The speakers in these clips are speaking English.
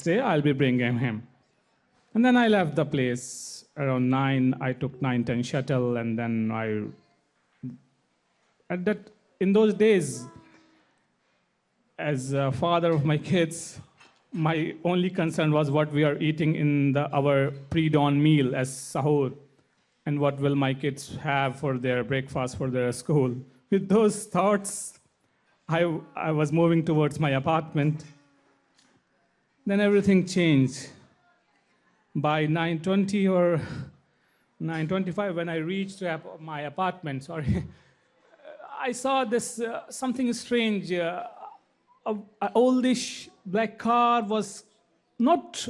day I'll be bringing him. And then I left the place around 9. I took 9:10 shuttle, and then in those days, as a father of my kids, my only concern was what we are eating in our pre-dawn meal as sahur, and what will my kids have for their breakfast, for their school. With those thoughts, I was moving towards my apartment. Then everything changed. By 9:20 or 9:25, when I reached my apartment, I saw this something strange. An oldish black car was not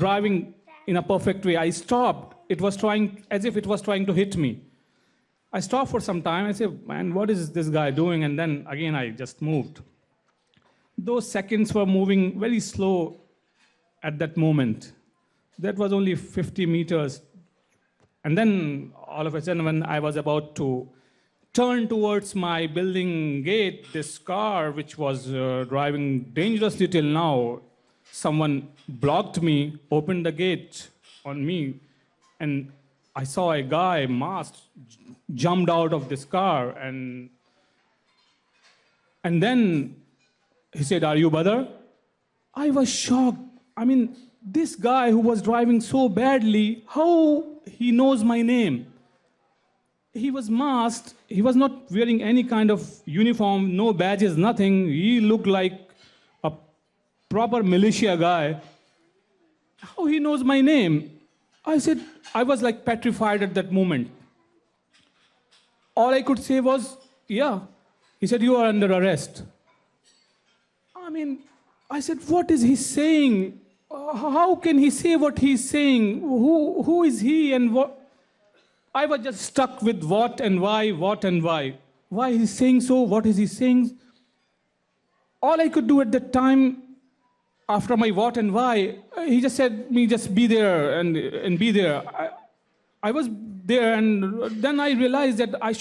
driving in a perfect way. I stopped. It was as if it was trying to hit me. I stopped for some time. I said, man, what is this guy doing? And then again, I just moved. Those seconds were moving very slow at that moment. That was only 50 meters. And then all of a sudden, when I was about to turn towards my building gate, this car, which was driving dangerously till now, someone blocked me, opened the gate on me, and I saw a guy masked jumped out of this car, and then he said, "Are you brother?" I was shocked. I mean, this guy who was driving so badly, how he knows my name? He was masked. He was not wearing any kind of uniform, no badges, nothing. He looked like a proper militia guy. How he knows my name? I was like petrified at that moment. All I could say was, yeah. He said, "You are under arrest." I said, what is he saying? How can he say what he's saying? Who is he and what? I was just stuck with what and why. Why he's saying so? What is he saying? All I could do at that time, after my what and why, he just said me, just be there and be there. I was there, and then I realized that I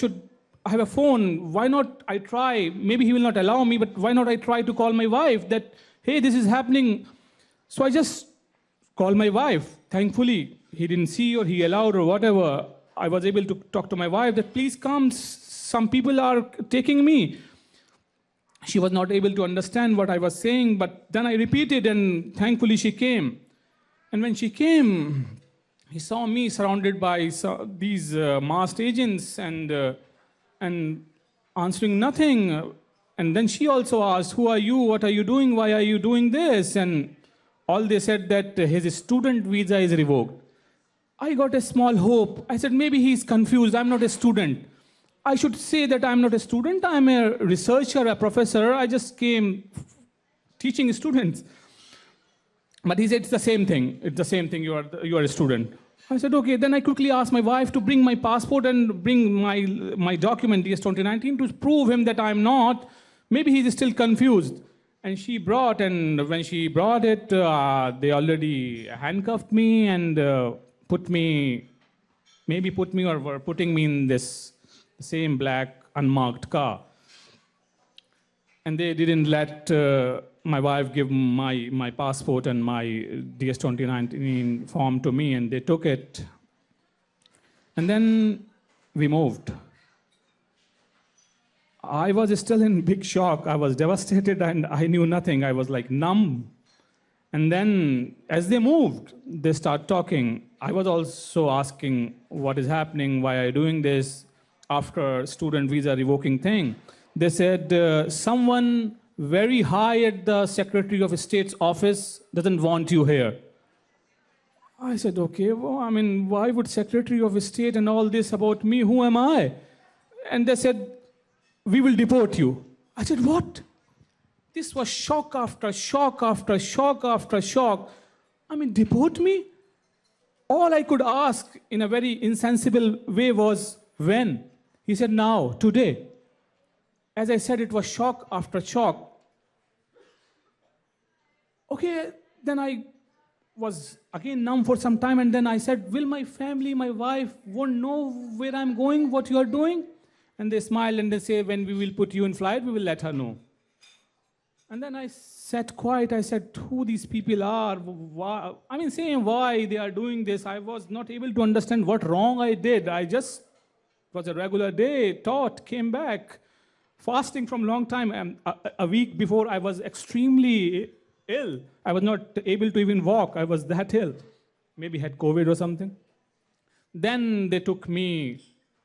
have a phone. Why not I try? Maybe he will not allow me, but why not I try to call my wife that, hey, this is happening. So I just called my wife. Thankfully, he didn't see or he allowed or whatever. I was able to talk to my wife that, please come, some people are taking me. She was not able to understand what I was saying, but then I repeated, and thankfully she came. And when she came, he saw me surrounded by these masked agents and answering nothing. And then she also asked, who are you? What are you doing? Why are you doing this? And all they said that his student visa is revoked. I got a small hope. I said, maybe he's confused. I'm not a student. I should say that I'm not a student. I'm a researcher, a professor. I just came teaching students. But he said, it's the same thing. It's the same thing. You are a student. I said, okay. Then I quickly asked my wife to bring my passport and bring my document, DS-2019, to prove him that I'm not. Maybe he's still confused. And she brought, and when she brought it, they already handcuffed me and put me or were putting me in this same black unmarked car. And they didn't let my wife give my passport and my DS-2019 form to me, and they took it. And then we moved. I was still in big shock. I was devastated and I knew nothing. I was like numb. And then as they moved, they start talking. I was also asking, what is happening? Why are you doing this? After student visa revoking thing. They said, someone very high at the Secretary of State's office doesn't want you here. I said, okay, well, why would Secretary of State and all this about me? Who am I? And they said, we will deport you. I said, what? This was shock after shock after shock after shock. Deport me? All I could ask in a very insensible way was, when? He said, now, today. As I said, it was shock after shock. Okay, then I was again numb for some time, and then I said, will my family, my wife, won't know where I'm going, what you are doing? And they smile and they say, when we will put you in flight, we will let her know. And then I sat quiet. I said, who these people are? Why? I mean, saying why they are doing this. I was not able to understand what wrong I did. I just was a regular day, taught, came back, fasting from long time. And a week before, I was extremely ill. I was not able to even walk. I was that ill. Maybe had COVID or something. Then they took me,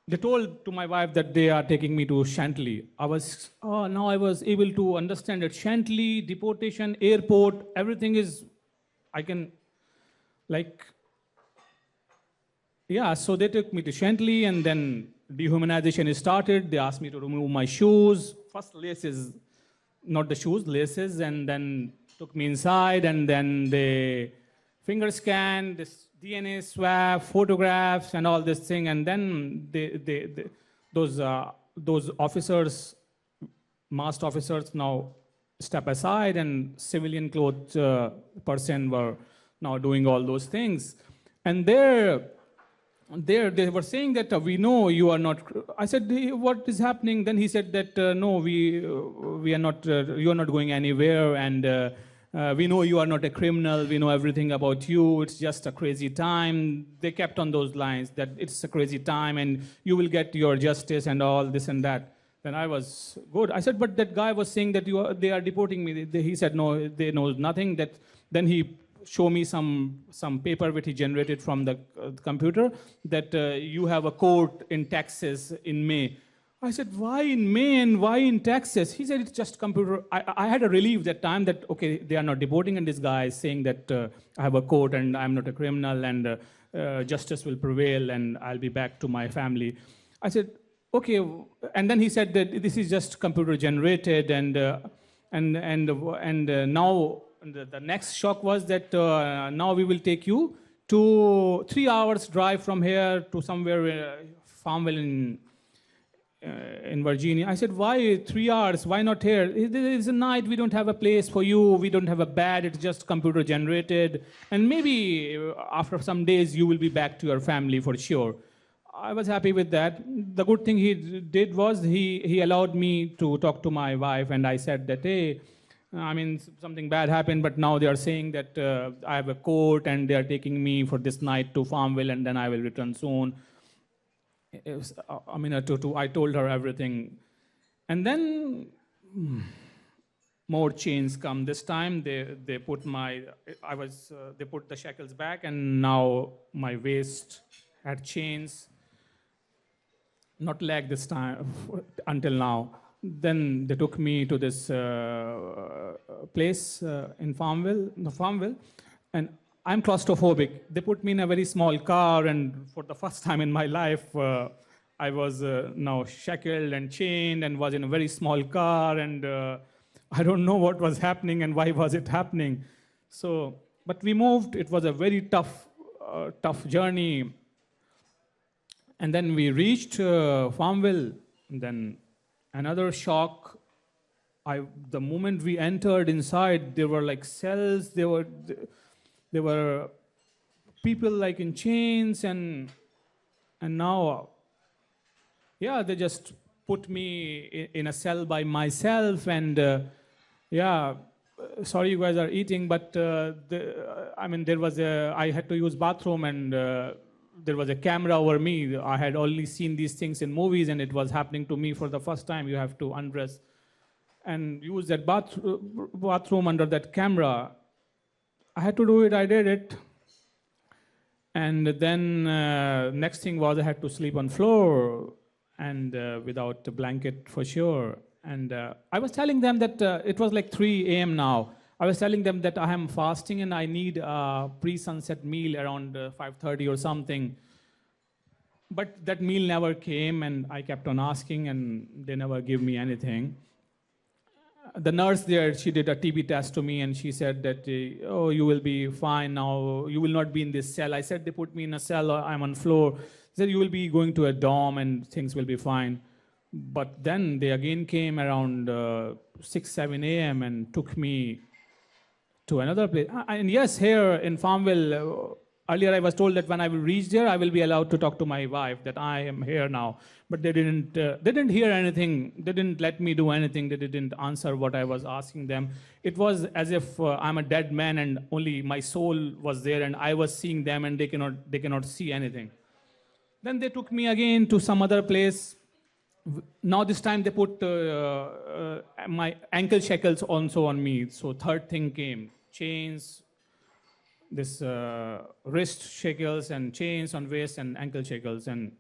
they told to my wife that they are taking me to Chantilly. Now I was able to understand that Chantilly, deportation, airport, everything is, I can, like, yeah, so they took me to Chantilly and then dehumanization is started. They asked me to remove my shoes. First laces, not the shoes, laces, and then took me inside and then they finger scan, this DNA swab, photographs, and all this thing. And then those officers, masked officers, now step aside, and civilian clothed person were now doing all those things. And there they were saying that we know you are not. I said, what is happening? Then he said that no, we are not. You are not going anywhere, and we know you are not a criminal. We know everything about you. It's just a crazy time. They kept on those lines that it's a crazy time, and you will get your justice and all this and that. Then I was good. I said, but that guy was saying that they are deporting me. He said no, they know nothing. That then he show me some paper which he generated from the computer that you have a court in Texas in May. I said, why in May and why in Texas? He said, it's just computer. I had a relief that time that, okay, they are not deporting, and this guy is saying that I have a court and I'm not a criminal and justice will prevail and I'll be back to my family. I said, okay. And then he said that this is just computer generated and now the next shock was that now we will take you to 3 hours drive from here to somewhere, Farmville in Virginia. I said, why 3 hours? Why not here? It is a night. We don't have a place for you. We don't have a bed. It's just computer generated. And maybe after some days, you will be back to your family for sure. I was happy with that. The good thing he did was he allowed me to talk to my wife, and I said that, hey, I mean, something bad happened, but now they are saying that I have a court and they are taking me for this night to Farmville and then I will return soon. I told her everything. And then more chains come. This time they put they put the shackles back, and now my waist had chains. Not leg this time, until now. Then they took me to this place in Farmville, and I'm claustrophobic. They put me in a very small car, and for the first time in my life, I was now shackled and chained and was in a very small car, and I don't know what was happening and why was it happening. So, but we moved. It was a very tough journey. And then we reached Farmville, and then another shock. The moment we entered inside, there were like cells. There were people like in chains, and now, yeah, they just put me in a cell by myself. And sorry you guys are eating, but I had to use bathroom, and there was a camera over me. I had only seen these things in movies, and it was happening to me for the first time. You have to undress and use that bathroom under that camera. I had to do it. I did it. And then next thing was I had to sleep on floor and without a blanket for sure. And I was telling them that it was like 3 a.m. now. I was telling them that I am fasting and I need a pre-sunset meal around 5:30 or something. But that meal never came, and I kept on asking, and they never gave me anything. The nurse there, she did a TB test to me, and she said that, oh, you will be fine now. You will not be in this cell. I said, they put me in a cell. I'm on floor. They said, you will be going to a dorm, and things will be fine. But then they again came around 6, 7 a.m. and took me to another place. And yes, here in Farmville, Earlier, I was told that when I will reach there, I will be allowed to talk to my wife that I am here now. But they didn't. They didn't hear anything. They didn't let me do anything. They didn't answer what I was asking them. It was as if I'm a dead man and only my soul was there, and I was seeing them, and they cannot see anything. Then they took me again to some other place. Now this time they put my ankle shackles also on me. So third thing came: chains, this wrist shackles and chains on waist and ankle shackles, and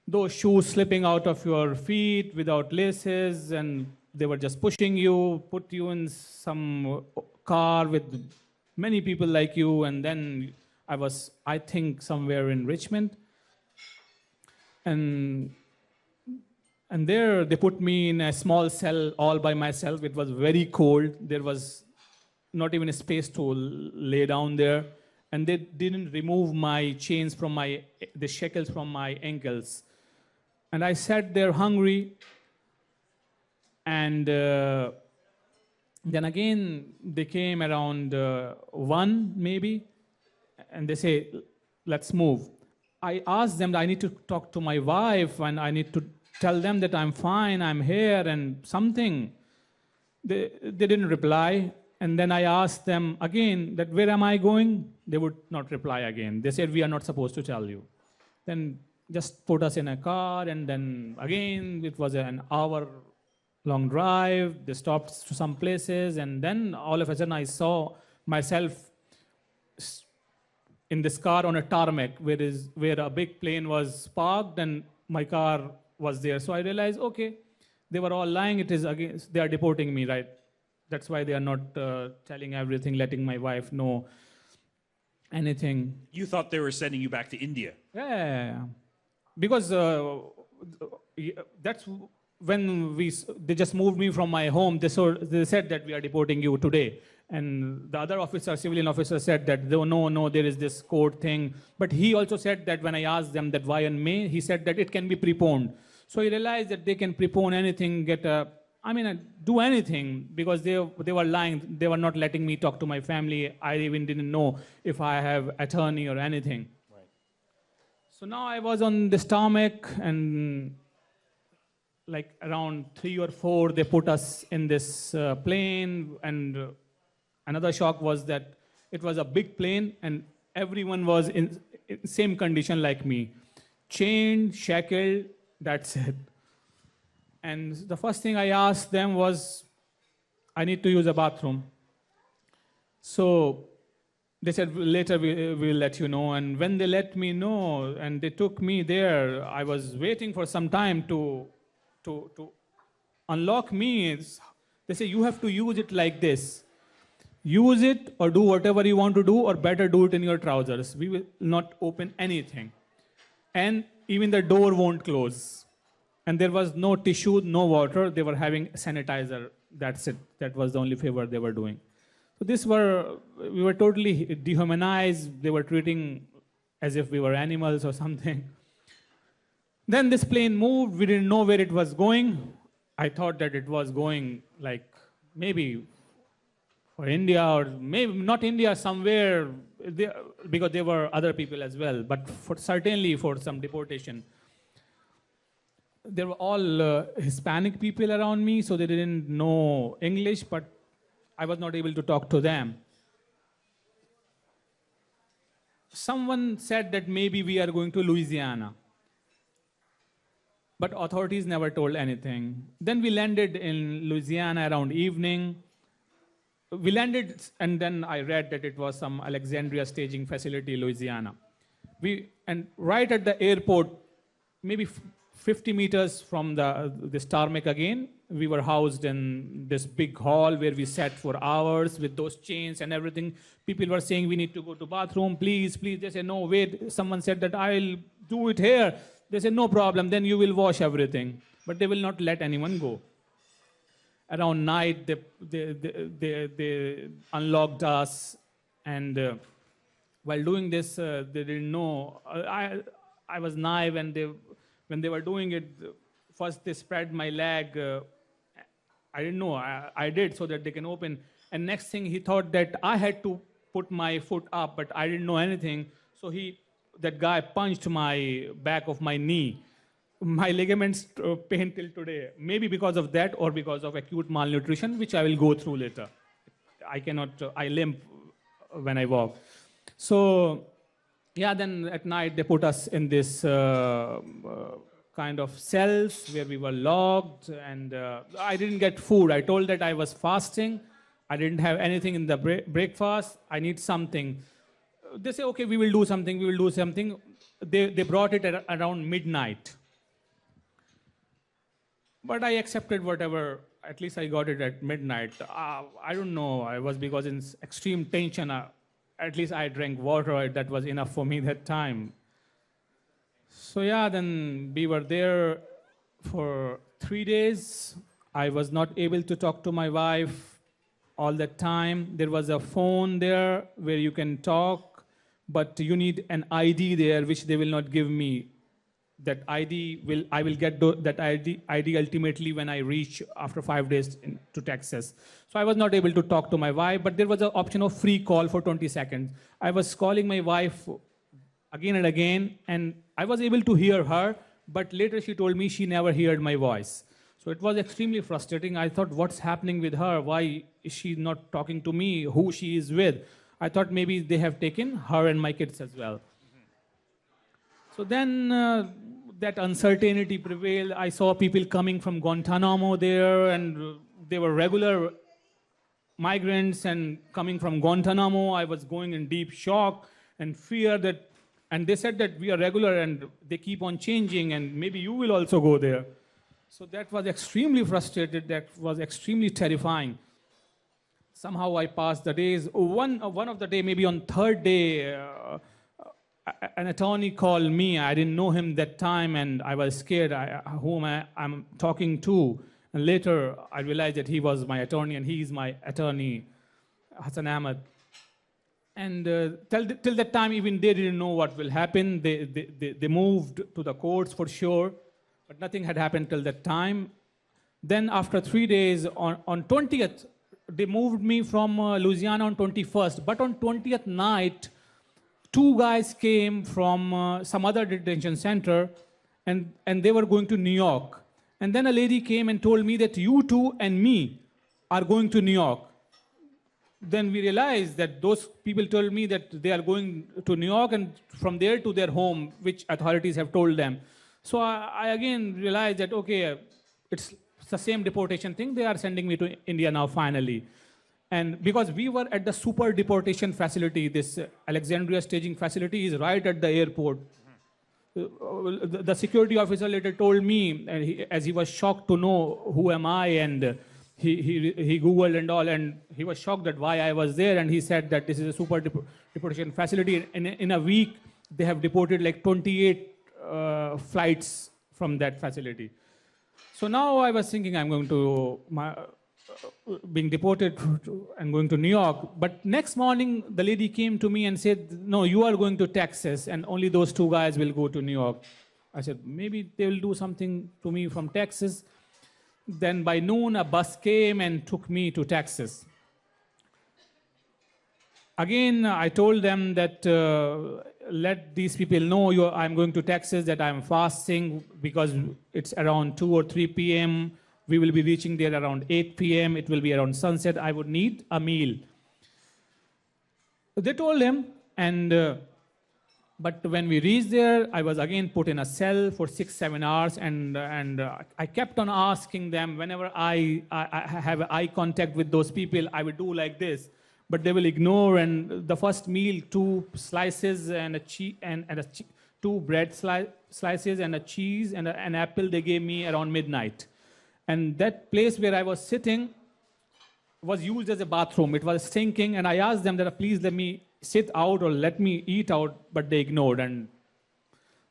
those shoes slipping out of your feet without laces, and they were just pushing you, put you in some car with many people like you, and then I think, somewhere in Richmond, and there they put me in a small cell all by myself. It was very cold. There was not even a space to lay down there. And they didn't remove my chains from the shackles from my ankles. And I sat there hungry. And then again, they came around 1 maybe. And they say, let's move. I asked them that I need to talk to my wife and I need to tell them that I'm fine, I'm here, and something. They didn't reply. And then I asked them again that where am I going? They would not reply again. They said, we are not supposed to tell you. Then just put us in a car, and then again, it was an hour-long drive. They stopped to some places, and then all of a sudden I saw myself in this car on a tarmac where a big plane was parked and my car was there. So I realized, okay, they were all lying. It is against, they are deporting me, right? That's why they are not telling everything, letting my wife know anything. You thought they were sending you back to India. Yeah, because that's when they just moved me from my home. They said that we are deporting you today. And the other officer, civilian officer, said that no, there is this court thing. But he also said that when I asked them that why in May, he said that it can be preponed. So he realized that they can prepone anything, do anything, because they were lying. They were not letting me talk to my family. I even didn't know if I have attorney or anything. Right. So now I was on this tarmac, and like around 3 or 4, they put us in this plane, and another shock was that it was a big plane and everyone was in same condition like me. Chained, shackled, that's it. And the first thing I asked them was, I need to use a bathroom. So they said, later we'll let you know. And when they let me know and they took me there, I was waiting for some time to unlock me. They say, you have to use it like this. Use it or do whatever you want to do, or better do it in your trousers. We will not open anything. And even the door won't close. And there was no tissue, no water. They were having sanitizer. That's it. That was the only favor they were doing. So we were totally dehumanized. They were treating as if we were animals or something. Then this plane moved. We didn't know where it was going. I thought that it was going like maybe for India, or maybe not India, somewhere, because there were other people as well, but certainly for some deportation. There were all Hispanic people around me, so they didn't know English, but I was not able to talk to them. Someone said that maybe we are going to Louisiana, but authorities never told anything. Then we landed in Louisiana around evening. We landed, and then I read that it was some Alexandria staging facility, Louisiana. And right at the airport, maybe 50 meters from this tarmac again, we were housed in this big hall where we sat for hours with those chains and everything. People were saying, we need to go to bathroom, please, please. They said, no, wait. Someone said that I'll do it here. They said, no problem, then you will wash everything. But they will not let anyone go. Around night, they unlocked us, and while doing this, they didn't know. I was naive, and when they were doing it, first they spread my leg. I didn't know. I did so that they can open. And next thing, he thought that I had to put my foot up, but I didn't know anything. So that guy punched my back of my knee. My ligaments pain till today. Maybe because of that or because of acute malnutrition, which I will go through later. I cannot, I limp when I walk. So, yeah, then at night they put us in this kind of cells where we were locked, and I didn't get food. I told that I was fasting. I didn't have anything in the breakfast. I need something. They say, okay, we will do something, we will do something. They brought it at around midnight. But I accepted whatever. At least I got it at midnight. I don't know. I was because in extreme tension. At least I drank water. That was enough for me that time. So yeah, then we were there for 3 days. I was not able to talk to my wife all that time. There was a phone there where you can talk, but you need an ID there, which they will not give me. That I will get that ID ultimately when I reach after 5 days to Texas. So I was not able to talk to my wife, but there was an option of free call for 20 seconds. I was calling my wife again and again, and I was able to hear her, but later she told me she never heard my voice. So it was extremely frustrating. I thought, what's happening with her? Why is she not talking to me? Who she is with? I thought maybe they have taken her and my kids as well. So then that uncertainty prevailed. I saw people coming from Guantanamo there, and they were regular migrants and coming from Guantanamo. I was going in deep shock and fear that, and they said that we are regular and they keep on changing and maybe you will also go there. So that was extremely frustrated. That was extremely terrifying. Somehow I passed the days. One of the day, maybe on third day, an attorney called me. I didn't know him that time, and I was scared. I'm talking to? And later, I realized that he was my attorney, and he is my attorney, Hassan Ahmed. And till that time, even they didn't know what will happen. They moved to the courts for sure, but nothing had happened till that time. Then after 3 days, on 20th, they moved me from Louisiana on 21st. But on 20th night, 2 guys came from some other detention center, and they were going to New York. And then a lady came and told me that you two and me are going to New York. Then we realized that those people told me that they are going to New York and from there to their home, which authorities have told them. So I again realized that, okay, it's the same deportation thing. They are sending me to India now finally. And because we were at the super deportation facility, this Alexandria staging facility is right at the airport. The security officer later told me, and as he was shocked to know who am I, and he Googled and all, and he was shocked that why I was there, and he said that this is a super deportation facility. In a week, they have deported like 28 flights from that facility. So now I was thinking I'm going to being deported and going to New York. But next morning, the lady came to me and said, no, you are going to Texas, and only those 2 guys will go to New York. I said, maybe they will do something to me from Texas. Then by noon, a bus came and took me to Texas. Again, I told them that let these people know I'm going to Texas, that I'm fasting because it's around 2 or 3 p.m., we will be reaching there around 8 p.m. It will be around sunset. I would need a meal. They told him, but when we reached there, I was again put in a cell for 6-7 hours, and I kept on asking them whenever I have eye contact with those people, I would do like this, but they will ignore. And the first meal, 2 slices and 2 bread slices and a cheese and an apple, they gave me around midnight. And that place where I was sitting was used as a bathroom. It was stinking, and I asked them that please let me sit out or let me eat out, but they ignored. And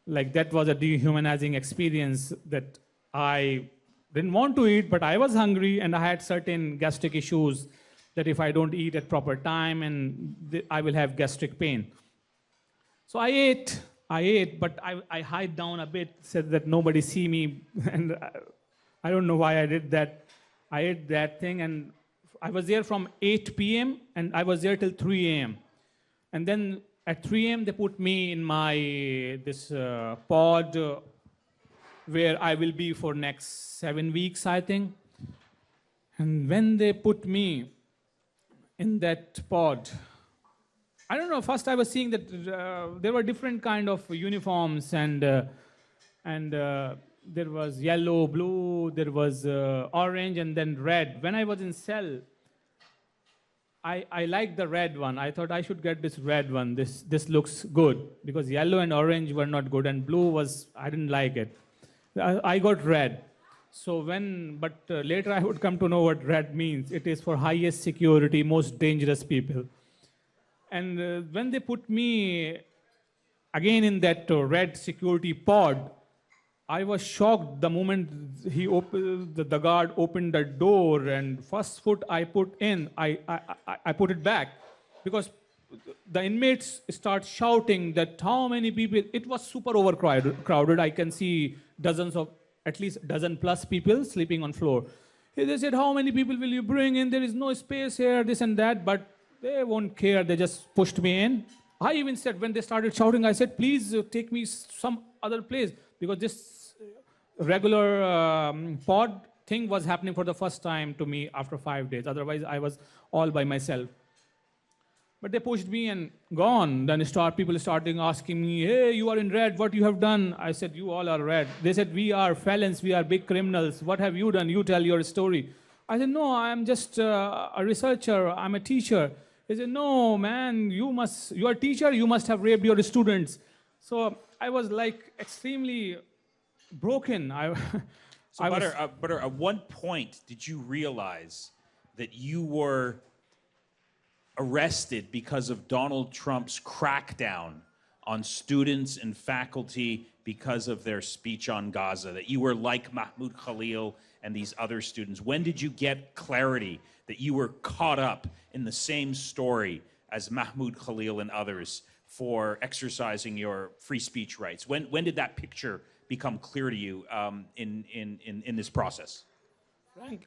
like that was a dehumanizing experience that I didn't want to eat, but I was hungry and I had certain gastric issues that if I don't eat at proper time, and I will have gastric pain. So I ate, but I hid down a bit, said that nobody see me, and I don't know why I did that. I ate that thing, and I was there from 8 p.m. and I was there till 3 a.m. And then at 3 a.m. they put me in my this pod where I will be for next 7 weeks, I think. And when they put me in that pod, I don't know. First, I was seeing that there were different kind of uniforms, and there was yellow, blue, there was orange, and then red. When I was in cell, I liked the red one. I thought I should get this red one. This looks good because yellow and orange were not good, and blue was I didn't like it. I got red. So but later I would come to know what red means. It is for highest security, most dangerous people. And when they put me again in that red security pod, I was shocked the moment the guard opened the door, and first foot I put in, I put it back because the inmates start shouting that how many people. It was super overcrowded. I can see at least dozen plus people sleeping on floor. They said, how many people will you bring in? There is no space here, this and that, but they won't care. They just pushed me in. I even said, when they started shouting, I said, please take me some other place because this regular pod thing was happening for the first time to me after 5 days. Otherwise, I was all by myself. But they pushed me and gone. Then people started asking me, hey, you are in red, what you have done? I said, you all are red. They said, we are felons, we are big criminals. What have you done? You tell your story. I said, no, I am just a researcher, I'm a teacher. They said, no, man, you are a teacher, you must have raped your students. So I was like extremely broken. Butter, at what point did you realize that you were arrested because of Donald Trump's crackdown on students and faculty because of their speech on Gaza, that you were like Mahmoud Khalil and these other students? When did you get clarity that you were caught up in the same story as Mahmoud Khalil and others for exercising your free speech rights? When did that picture become clear to you in this process?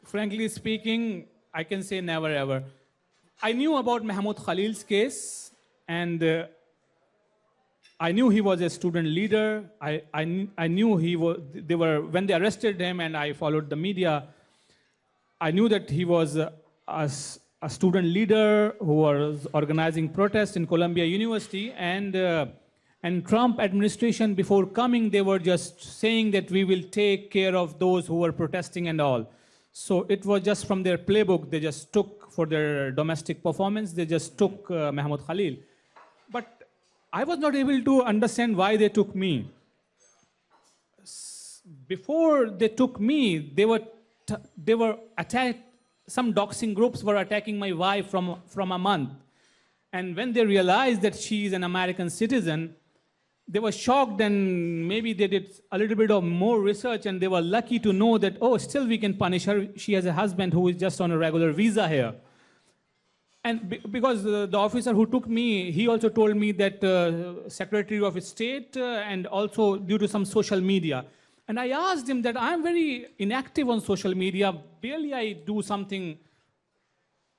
Frankly speaking, I can say never ever. I knew about Mahmoud Khalil's case, and I knew he was a student leader. I knew when they arrested him, and I followed the media, I knew that he was a student leader who was organizing protests in Columbia University, and Trump administration before coming, they were just saying that we will take care of those who were protesting and all. So it was just from their playbook, they just took for their domestic performance, they just took Mahmoud Khalil. But I was not able to understand why they took me. Before they took me, they were attacked. Some doxing groups were attacking my wife from a month. And when they realized that she is an American citizen, they were shocked, and maybe they did a little bit of more research, and they were lucky to know that, oh, still we can punish her. She has a husband who is just on a regular visa here. And because the officer who took me, he also told me that Secretary of State and also due to some social media. And I asked him that I'm very inactive on social media. Barely I do something.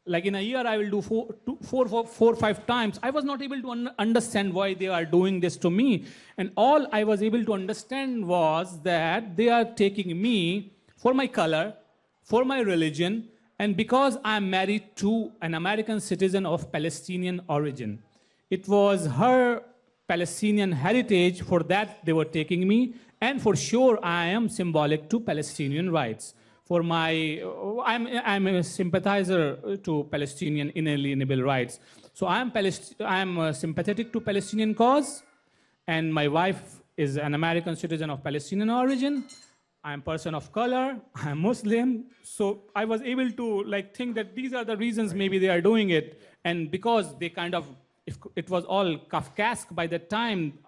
Like in a year, I will do four or five times. I was not able to understand why they are doing this to me. And all I was able to understand was that they are taking me for my color, for my religion, and because I'm married to an American citizen of Palestinian origin. It was her Palestinian heritage, for that they were taking me, and for sure I am symbolic to Palestinian rights. I'm a sympathizer to Palestinian inalienable rights. So I'm sympathetic to Palestinian cause, and my wife is an American citizen of Palestinian origin. I'm a person of color, I'm Muslim. So I was able to think that these are the reasons maybe they are doing it. And because they if it was all Kafkaesque by that time,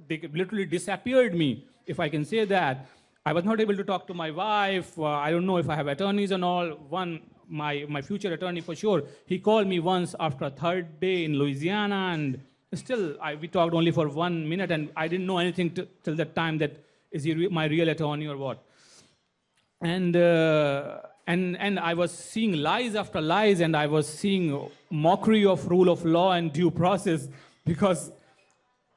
they literally disappeared me, if I can say that. I was not able to talk to my wife. I don't know if I have attorneys and all. My future attorney for sure, he called me once after a third day in Louisiana, and still we talked only for 1 minute, and I didn't know anything till that time that is he my real attorney or what. And I was seeing lies after lies, and I was seeing mockery of rule of law and due process. because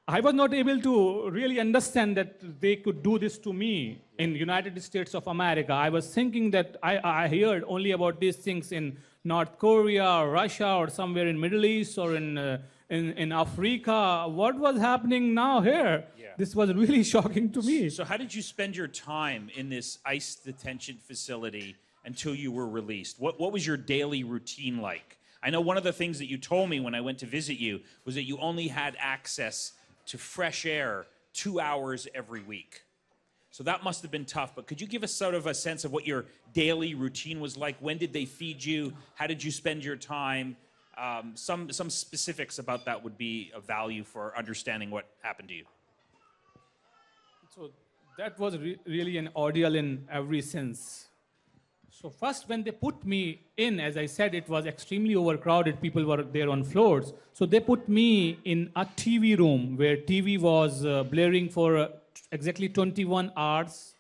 I was not able to really understand that they could do this to me in United States of America. I was thinking that I heard only about these things in North Korea or Russia or somewhere in Middle East or in Africa. What was happening now here? Yeah. This was really shocking to me. So how did you spend your time in this ICE detention facility until you were released? What was your daily routine like? I know one of the things that you told me when I went to visit you was that you only had access to fresh air 2 hours every week. So that must have been tough, but could you give us sort of a sense of what your daily routine was like? When did they feed you? How did you spend your time? Some specifics about that would be of value for understanding what happened to you. So that was really an ordeal in every sense. So first, when they put me in, as I said, it was extremely overcrowded. People were there on floors. So they put me in a TV room where TV was blaring for exactly 21 hours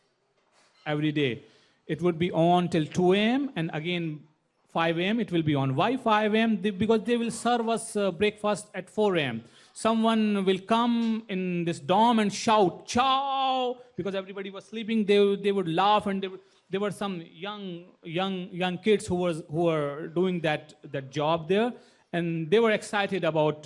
every day. It would be on till 2 a.m. and again 5 a.m. it will be on. Why 5 a.m.? Because they will serve us breakfast at 4 a.m. Someone will come in this dorm and shout, "Chow!" Because everybody was sleeping. They would laugh, and there were some young kids who were doing that job there, and they were excited about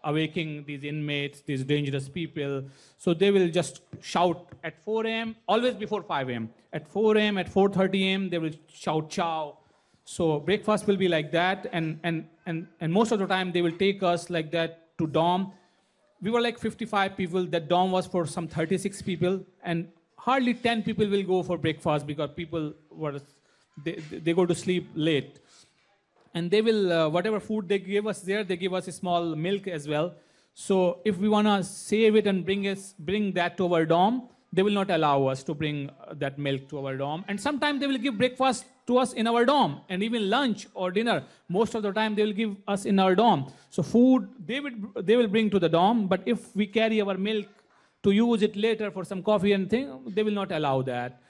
awaking these inmates, these dangerous people. So they will just shout at 4 a.m. always before 5 a.m. At 4 a.m. at 4:30 a.m. they will shout "Chow." So breakfast will be like that, and most of the time they will take us like that to dorm. We were like 55 people. That dorm was for some 36 people, and hardly 10 people will go for breakfast because people they go to sleep late. And they will, whatever food they give us there, they give us a small milk as well. So if we want to save it and bring that to our dorm, they will not allow us to bring that milk to our dorm. And sometimes they will give breakfast to us in our dorm, and even lunch or dinner. Most of the time they will give us in our dorm. So food they will bring to the dorm, but if we carry our milk to use it later for some coffee and thing, they will not allow that.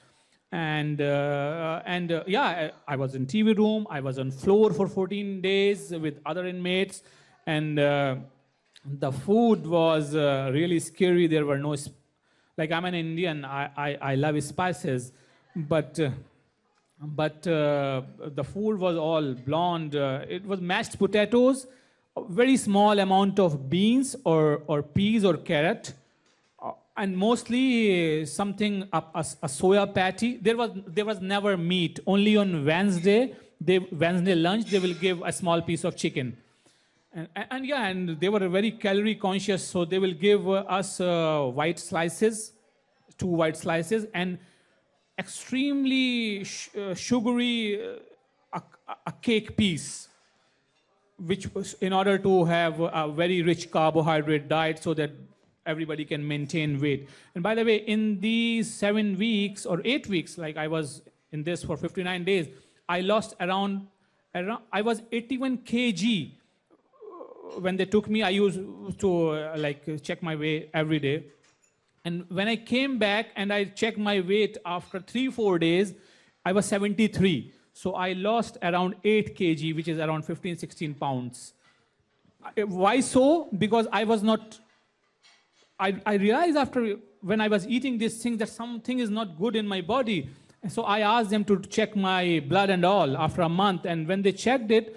And yeah, I was in TV room. I was on floor for 14 days with other inmates, and the food was really scary. There were no, like I'm an Indian. I love spices, but the food was all blonde. It was mashed potatoes, a very small amount of beans or peas or carrot. And mostly something, a soya patty. There was never meat. Only on Wednesday lunch, they will give a small piece of chicken. And yeah, and they were very calorie conscious, so they will give us white slices, 2 white slices, and extremely sugary a cake piece, which was in order to have a very rich carbohydrate diet so that everybody can maintain weight. And by the way, in these 7 weeks or 8 weeks, like I was in this for 59 days, I lost around I was 81 kg. When they took me, I used to check my weight every day. And when I came back and I checked my weight after 3-4 days, I was 73. So I lost around 8 kg, which is around 15-16 pounds. Why so? Because I was not, I realized after when I was eating these things that something is not good in my body. And so I asked them to check my blood and all after a month. And when they checked it,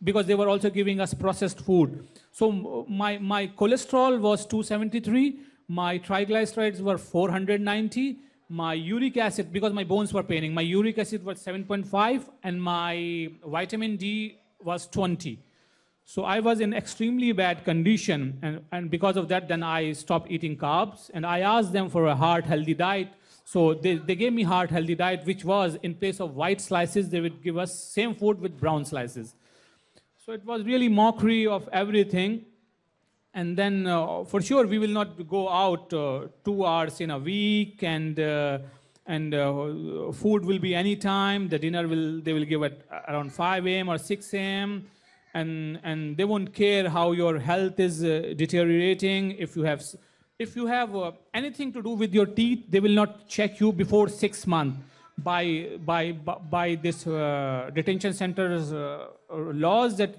because they were also giving us processed food. So my cholesterol was 273. My triglycerides were 490. My uric acid, because my bones were paining, my uric acid was 7.5 and my vitamin D was 20. So I was in extremely bad condition, and because of that, then I stopped eating carbs, and I asked them for a heart-healthy diet. So they gave me heart-healthy diet, which was in place of white slices, they would give us same food with brown slices. So it was really mockery of everything. And then for sure, we will not go out 2 hours in a week, and food will be anytime. The dinner they will give at around 5 a.m. or 6 a.m. And they won't care how your health is deteriorating. If you have anything to do with your teeth, they will not check you before 6 months. By this detention center's laws that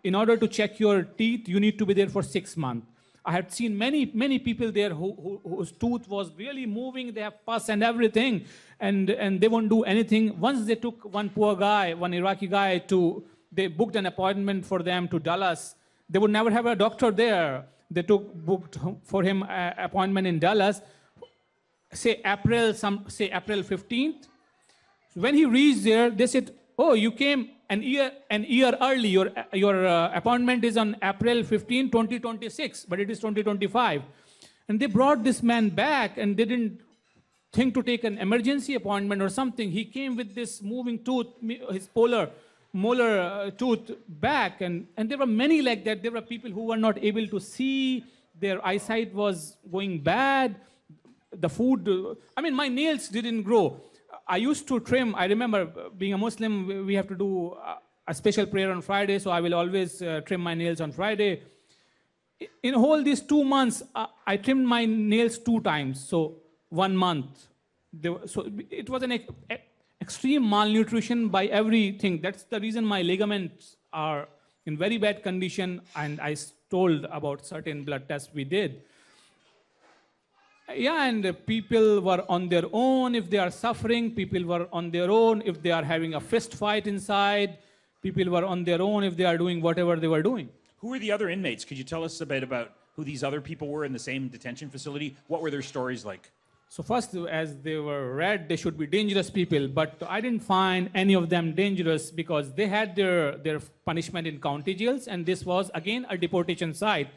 in order to check your teeth, you need to be there for 6 months. I had seen many people there whose tooth was really moving. They have pus and everything, and they won't do anything. Once they took one poor guy, one Iraqi guy, they booked an appointment for them to Dallas. They would never have a doctor there. They booked for him an appointment in Dallas, say April 15th. When he reached there, they said, "Oh, you came an year early. Your appointment is on April 15, 2026, but it is 2025." And they brought this man back, and they didn't think to take an emergency appointment or something. He came with this moving tooth, his molar tooth back, and there were many like that. There were people who were not able to see. Their eyesight was going bad. The food, my nails didn't grow. I used to trim. I remember being a Muslim, we have to do a special prayer on Friday, so I will always trim my nails on Friday. In all these 2 months, I trimmed my nails 2 times, so 1 month. So it was an extreme malnutrition by everything. That's the reason my ligaments are in very bad condition, and I told about certain blood tests we did. Yeah, and people were on their own if they are suffering. People were on their own if they are having a fist fight inside. People were on their own if they are doing whatever they were doing. Who were the other inmates? Could you tell us a bit about who these other people were in the same detention facility? What were their stories like? So first, as they were read, they should be dangerous people, but I didn't find any of them dangerous because they had their punishment in county jails, and this was, again, a deportation site.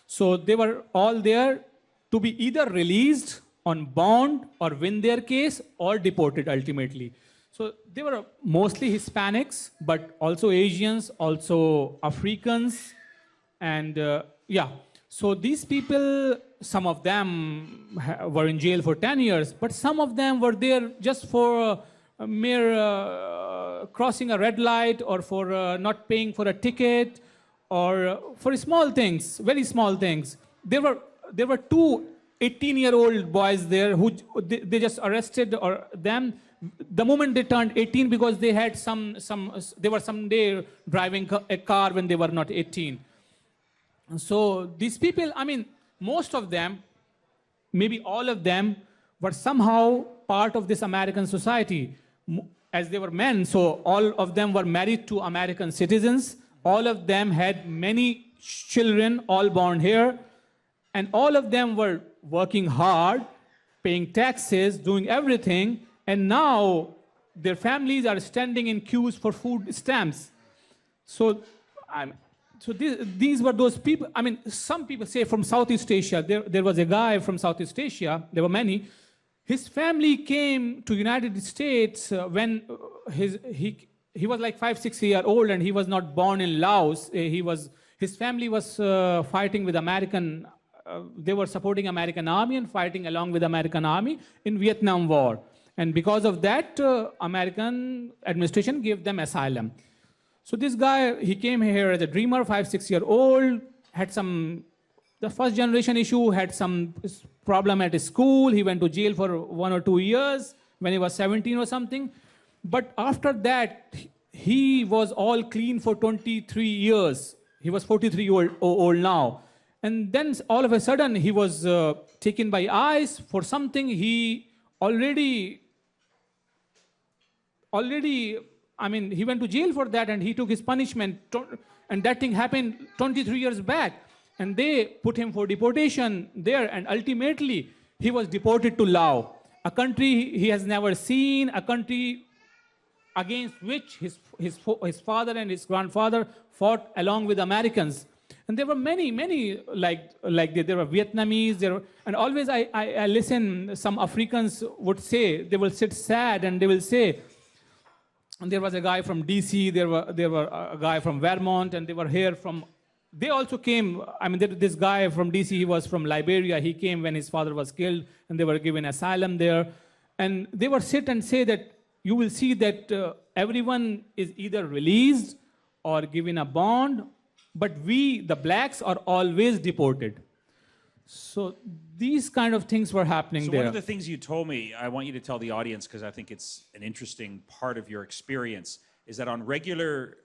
So they were all there to be either released on bond or win their case or deported ultimately. So they were mostly Hispanics, but also Asians, also Africans, and So these people, some of them were in jail for 10 years, but some of them were there just for a mere crossing a red light, or for not paying for a ticket, or for small things, very small things. There were 2 18-year-old boys there who they just arrested them the moment they turned 18 because they had they were someday driving a car when they were not 18. So these people, most of them, maybe all of them, were somehow part of this American society. As they were men, so all of them were married to American citizens. All of them had many children, all born here. And all of them were working hard, paying taxes, doing everything. And now their families are standing in queues for food stamps. So these were those people. Some people say from Southeast Asia. There was a guy from Southeast Asia. There were many. His family came to United States when he was like 5-6 years old, and he was not born in Laos. His family was fighting with American. They were supporting American army and fighting along with American army in Vietnam War. And because of that, American administration gave them asylum. So this guy, he came here as a dreamer, 5-6 years old, had the first generation issue, had some problem at his school. He went to jail for 1 or 2 years when he was 17 or something. But after that, he was all clean for 23 years. He was 43 years old now. And then all of a sudden, he was taken by ICE for something he already, he went to jail for that, and he took his punishment. And that thing happened 23 years back. And they put him for deportation there, and ultimately, he was deported to Laos, a country he has never seen, a country against which his father and his grandfather fought along with Americans. And there were many like that. There were Vietnamese, and always I listen, some Africans would say, they will sit sad and they will say, and there was a guy from DC, there were a guy from Vermont, and they were here from, they also came, this guy from DC, he was from Liberia, he came when his father was killed, and they were given asylum there. And they would sit and say that you will see that everyone is either released or given a bond, but we, the blacks, are always deported. So these kind of things were happening there. So one of the things you told me, I want you to tell the audience, because I think it's an interesting part of your experience, is that on regular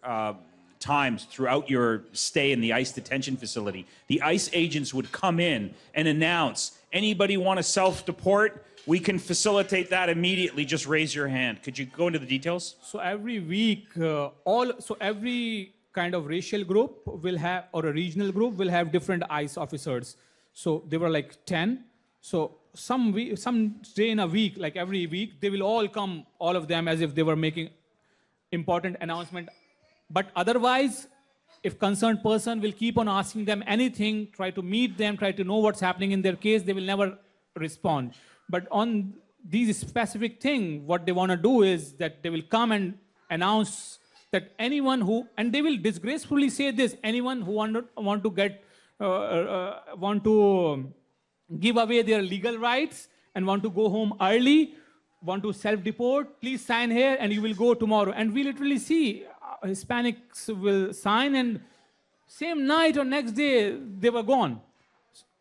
times throughout your stay in the ICE detention facility, the ICE agents would come in and announce, anybody want to self-deport? We can facilitate that immediately. Just raise your hand. Could you go into the details? So every week, every kind of racial group will have, or a regional group will have different ICE officers. So there were like 10. So some day in a week, like every week, they will all come, all of them, as if they were making important announcement. But otherwise, if concerned person will keep on asking them anything, try to meet them, try to know what's happening in their case, they will never respond. But on these specific thing, what they want to do is that they will come and announce that anyone who, and they will disgracefully say this, anyone who want to give away their legal rights and want to go home early, want to self-deport, please sign here and you will go tomorrow. And we literally see Hispanics will sign and same night or next day, they were gone.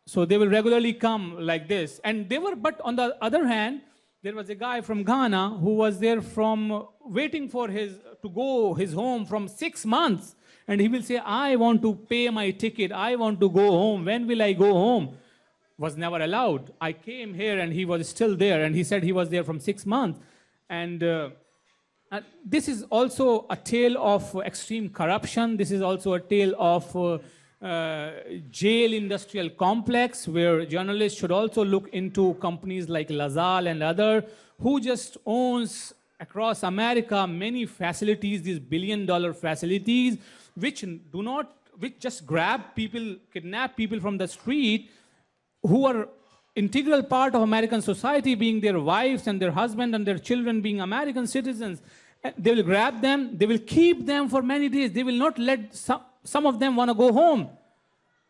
So they will regularly come like this. And they were, but on the other hand, there was a guy from Ghana who was there from waiting for to go his home from 6 months. And he will say, I want to pay my ticket. I want to go home. When will I go home? Was never allowed. I came here and he was still there. And he said he was there from 6 months. And this is also a tale of extreme corruption. This is also a tale of jail industrial complex, where journalists should also look into companies like LaSalle and other, who just owns across America many facilities, these billion-dollar facilities, which just grab people, kidnap people from the street, who are integral part of American society, being their wives and their husband and their children being American citizens. They will grab them, they will keep them for many days. They will not let some of them want to go home.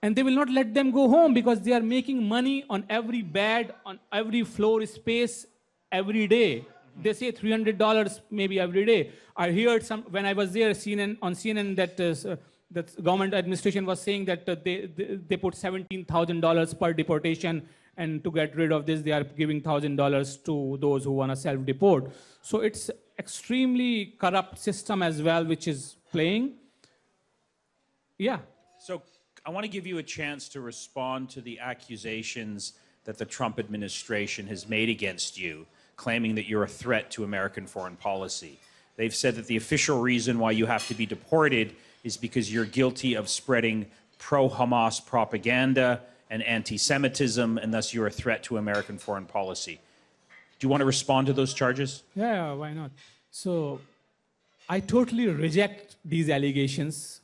And they will not let them go home because they are making money on every bed, on every floor space, every day. They say $300 maybe every day. I heard when I was there on CNN that the government administration was saying that they put $17,000 per deportation, and to get rid of this, they are giving $1,000 to those who want to self-deport. So it's extremely corrupt system as well, which is playing. Yeah. So I want to give you a chance to respond to the accusations that the Trump administration has made against you, claiming that you're a threat to American foreign policy. They've said that the official reason why you have to be deported is because you're guilty of spreading pro-Hamas propaganda and anti-Semitism, and thus you're a threat to American foreign policy. Do you want to respond to those charges? Yeah, why not? So I totally reject these allegations.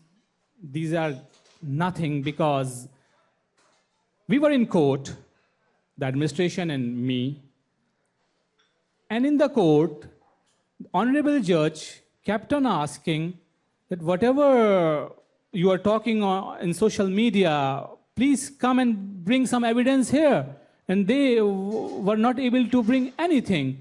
These are nothing, because we were in court, the administration and me, and in the court, the honorable judge kept on asking that whatever you are talking in social media, please come and bring some evidence here. And they were not able to bring anything.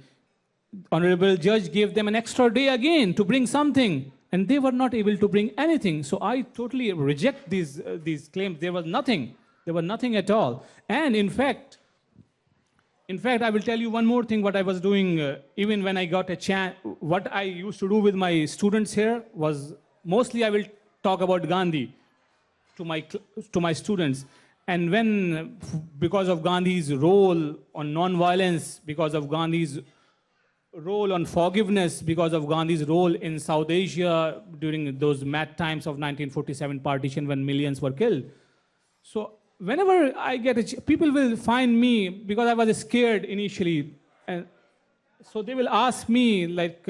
Honorable judge gave them an extra day again to bring something, and they were not able to bring anything. So I totally reject these claims. There was nothing. There was nothing at all. And in fact, I will tell you one more thing what I was doing, even when I got a chance. What I used to do with my students here was, mostly I will talk about Gandhi to my students. And when, because of Gandhi's role on non-violence, because of Gandhi's role on forgiveness, because of Gandhi's role in South Asia during those mad times of 1947 partition when millions were killed. So whenever I get people will find me, because I was scared initially, and so they will ask me, like,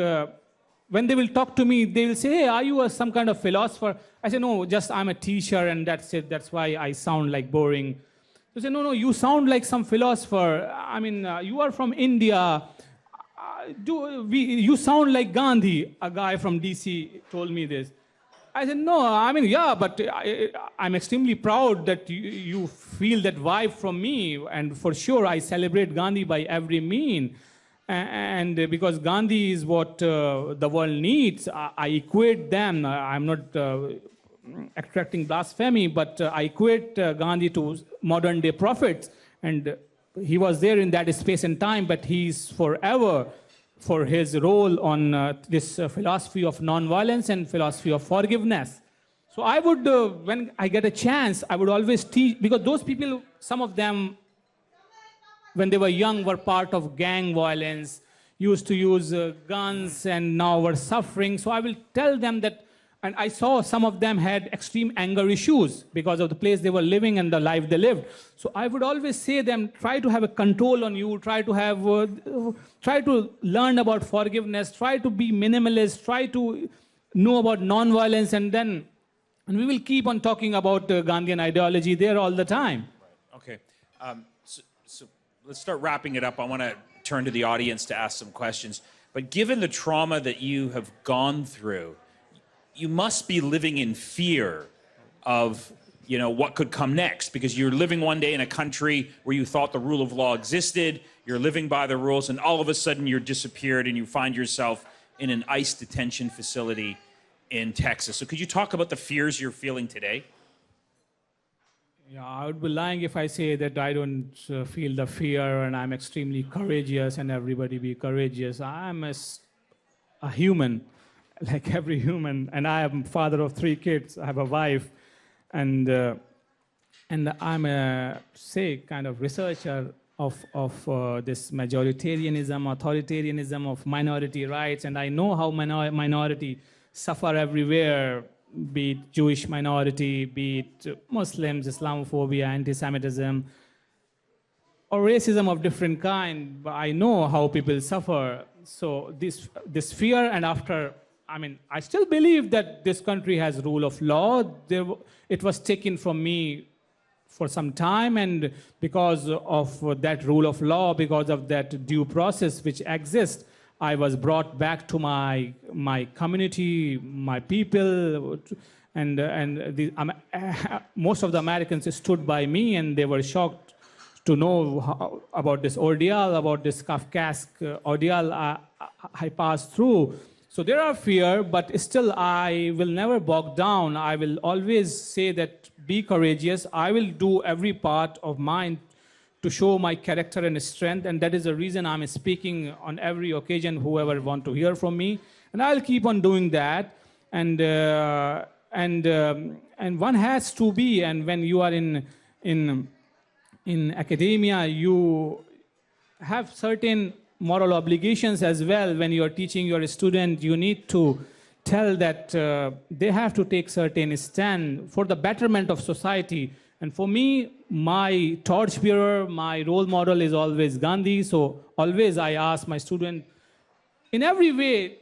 when they will talk to me, they will say, hey, are you some kind of philosopher? I say, no, just I'm a teacher and that's it. That's why I sound like boring. They say, no, you sound like some philosopher. I mean, you are from India. You sound like Gandhi. A guy from DC told me this. I said, no, I mean, yeah, but I'm extremely proud that you feel that vibe from me. And for sure, I celebrate Gandhi by every mean. And because Gandhi is what the world needs, I equate them. I'm not extracting blasphemy, but I equate Gandhi to modern day prophets. And he was there in that space and time, but he's forever for his role on this philosophy of nonviolence and philosophy of forgiveness. So I would, when I get a chance, I would always teach, because those people, some of them, when they were young, were part of gang violence, used to use guns, and now were suffering. So I will tell them that, and I saw some of them had extreme anger issues because of the place they were living and the life they lived. So I would always say them, try to have a control on you, try to learn about forgiveness, try to be minimalist, try to know about non-violence, and we will keep on talking about Gandhian ideology there all the time. Okay. So let's start wrapping it up. I want to turn to the audience to ask some questions. But given the trauma that you have gone through, you must be living in fear of, what could come next, because you're living one day in a country where you thought the rule of law existed, you're living by the rules, and all of a sudden you're disappeared and you find yourself in an ICE detention facility in Texas. So could you talk about the fears you're feeling today? Yeah, I would be lying if I say that I don't feel the fear and I'm extremely courageous and everybody be courageous. I'm a human, like every human, and I am father of 3 kids. I have a wife, and I'm a, kind of researcher of this majoritarianism, authoritarianism of minority rights, and I know how minority suffer everywhere, be it Jewish minority, be it Muslims, Islamophobia, anti-Semitism, or racism of different kind. But I know how people suffer. So this fear, and I still believe that this country has rule of law. It was taken from me for some time, and because of that rule of law, because of that due process which exists, I was brought back to my community, my people, and most of the Americans stood by me, and they were shocked to know about this ordeal, about this Kafkaesque ordeal I passed through. So there are fear, but still I will never bog down. I will always say that be courageous. I will do every part of mine to show my character and strength, and that is the reason I'm speaking on every occasion, whoever want to hear from me, and I'll keep on doing that. And one has to be, and when you are in academia, you have certain moral obligations as well. When you are teaching your student, you need to tell that they have to take certain stand for the betterment of society. And for me, my torchbearer, my role model is always Gandhi. So always I ask my student in every way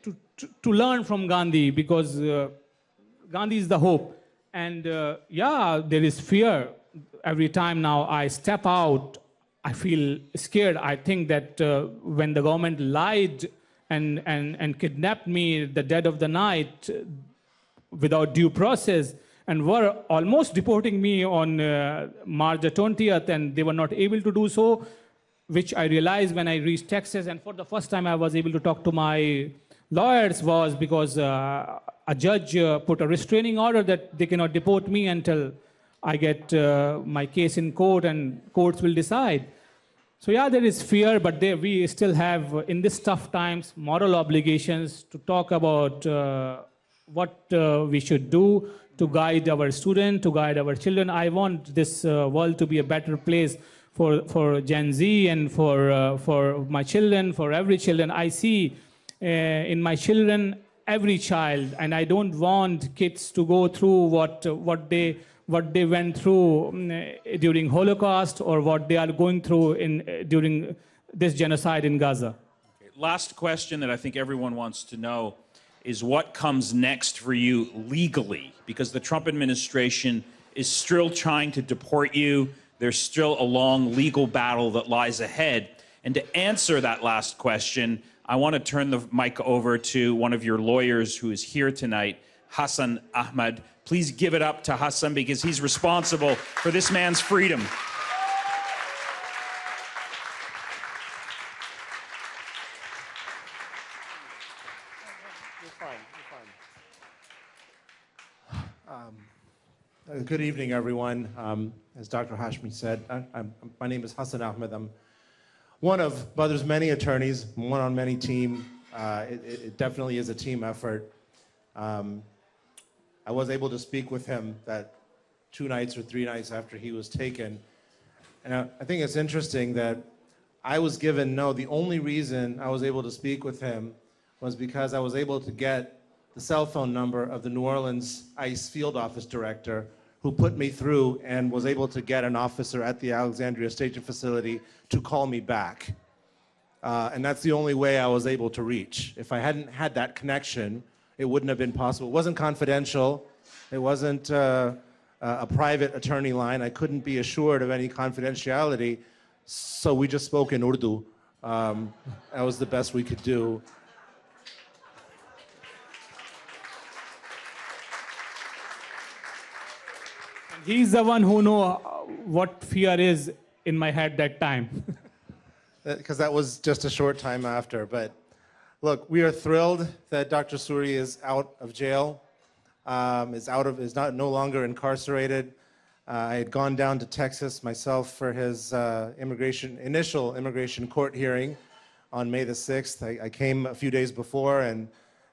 to learn from Gandhi, because Gandhi is the hope. And there is fear. Every time now I step out, I feel scared. I think that when the government lied and kidnapped me at the dead of the night without due process, and were almost deporting me on March the 20th, and they were not able to do so, which I realized when I reached Texas. And for the first time I was able to talk to my lawyers was because a judge put a restraining order that they cannot deport me until I get my case in court, and courts will decide. So yeah, there is fear, but we still have, in these tough times, moral obligations to talk about what we should do to guide our students, to guide our children. I want this world to be a better place for Gen Z and for my children, for every children. I see in my children every child, and I don't want kids to go through what they went through during Holocaust, or what they are going through during this genocide in Gaza. Okay. Last question that I think everyone wants to know is what comes next for you legally, because the Trump administration is still trying to deport you. There's still a long legal battle that lies ahead. And to answer that last question, I want to turn the mic over to one of your lawyers who is here tonight, Hassan Ahmad. Please give it up to Hassan, because he's responsible for this man's freedom. Good evening, everyone. As Dr. Hashmi said, my name is Hassan Ahmed. I'm one of Badr's many attorneys, one on many team. It definitely is a team effort. I was able to speak with him that 2 nights or 3 nights after he was taken. And I think it's interesting that I was given, no, the only reason I was able to speak with him was because I was able to get the cell phone number of the New Orleans ICE field office director, who put me through and was able to get an officer at the Alexandria Station facility to call me back. And that's the only way I was able to reach. If I hadn't had that connection, it wouldn't have been possible. It wasn't confidential. It wasn't a private attorney line. I couldn't be assured of any confidentiality. So we just spoke in Urdu. That was the best we could do. He's the one who know what fear is in my head that time. Because that was just a short time after. But look, we are thrilled that Dr. Suri is out of jail, is no longer incarcerated. I had gone down to Texas myself for his initial immigration court hearing on May the 6th. I came a few days before and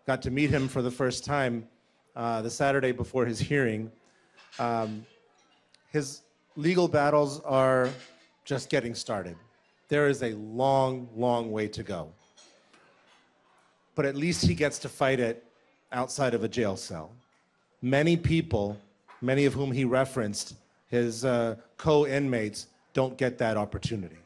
got to meet him for the first time the Saturday before his hearing. His legal battles are just getting started. There is a long, long way to go. But at least he gets to fight it outside of a jail cell. Many people, many of whom he referenced, his co-inmates, don't get that opportunity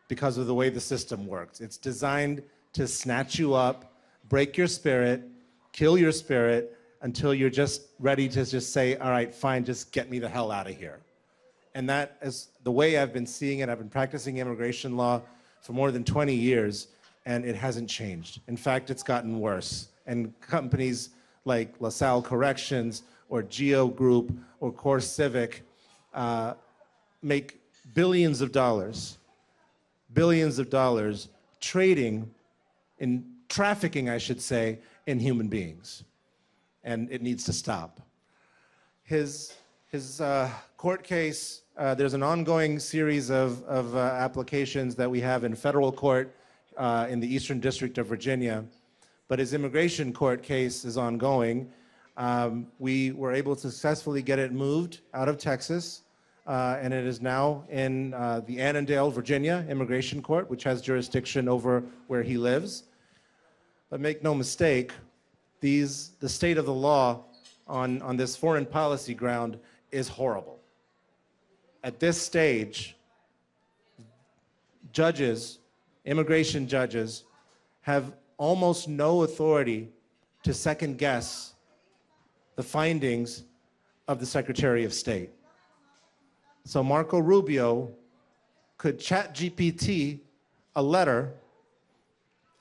because of the way the system works. It's designed to snatch you up, break your spirit, kill your spirit, until you're just ready to just say, all right, fine, just get me the hell out of here. And that is the way I've been seeing it. I've been practicing immigration law for more than 20 years, and it hasn't changed. In fact, it's gotten worse. And companies like LaSalle Corrections or Geo Group or Core Civic make billions of dollars trading in trafficking, I should say, in human beings. And it needs to stop. His court case, there's an ongoing series of applications that we have in federal court in the Eastern District of Virginia, but his immigration court case is ongoing. We were able to successfully get it moved out of Texas, and it is now in the Annandale, Virginia Immigration Court, which has jurisdiction over where he lives. But make no mistake, the state of the law on this foreign policy ground is horrible. At this stage, judges, immigration judges, have almost no authority to second guess the findings of the Secretary of State. So Marco Rubio could chat GPT a letter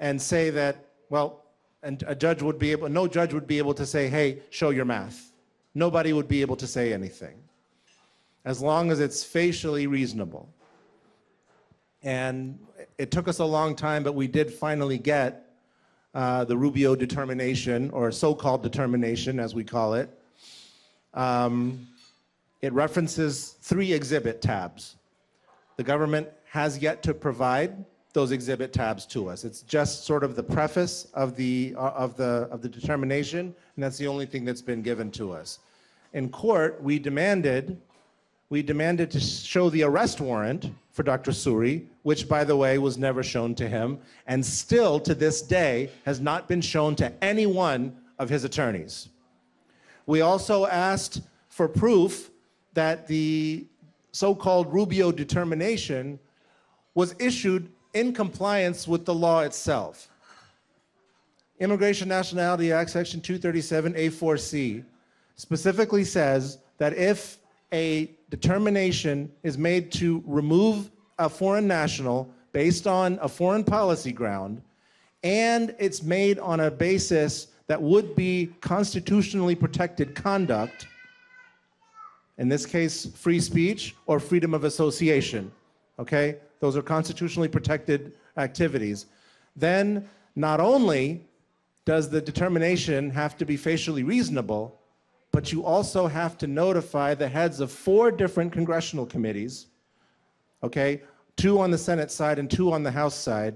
and say that, well, and no judge would be able to say, hey, show your math. Nobody would be able to say anything, as long as it's facially reasonable. And it took us a long time, but we did finally get the Rubio determination, or so-called determination, as we call it. It references 3 exhibit tabs. The government has yet to provide those exhibit tabs to us. It's just sort of the preface of the determination, and that's the only thing that's been given to us. In court, we demanded to show the arrest warrant for Dr. Suri, which, by the way, was never shown to him, and still to this day has not been shown to any one of his attorneys. We also asked for proof that the so-called Rubio determination was issued in compliance with the law itself. Immigration Nationality Act, Section 237A4C, specifically says that if a determination is made to remove a foreign national based on a foreign policy ground, and it's made on a basis that would be constitutionally protected conduct, in this case, free speech or freedom of association, okay? Those are constitutionally protected activities. Then not only does the determination have to be facially reasonable, but you also have to notify the heads of 4 different congressional committees, okay? 2 on the Senate side and 2 on the House side.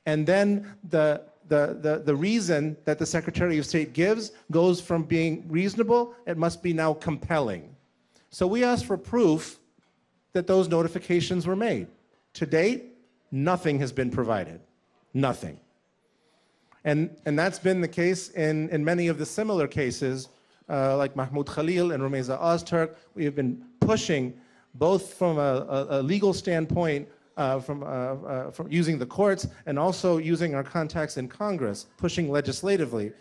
And then the the reason that the Secretary of State gives goes from being reasonable, it must be now compelling. So we asked for proof that those notifications were made. To date, nothing has been provided. Nothing. And that's been the case in many of the similar cases, like Mahmoud Khalil and Rumeysa Ozturk. We have been pushing, both from a legal standpoint, from using the courts, and also using our contacts in Congress, pushing legislatively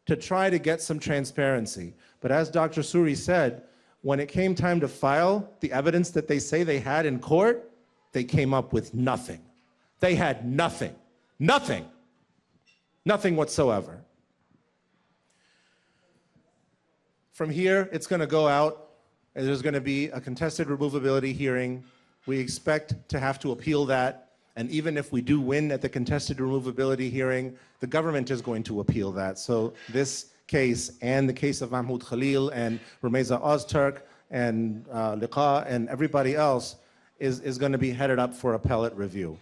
to try to get some transparency. But as Dr. Suri said, when it came time to file the evidence that they say they had in court, they came up with nothing. They had nothing. Nothing. Nothing whatsoever. From here, it's going to go out, and there's going to be a contested removability hearing. We expect to have to appeal that, and even if we do win at the contested removability hearing, the government is going to appeal that. So this case and the case of Mahmoud Khalil and Rumeysa Ozturk and Liqa and everybody else is going to be headed up for appellate review.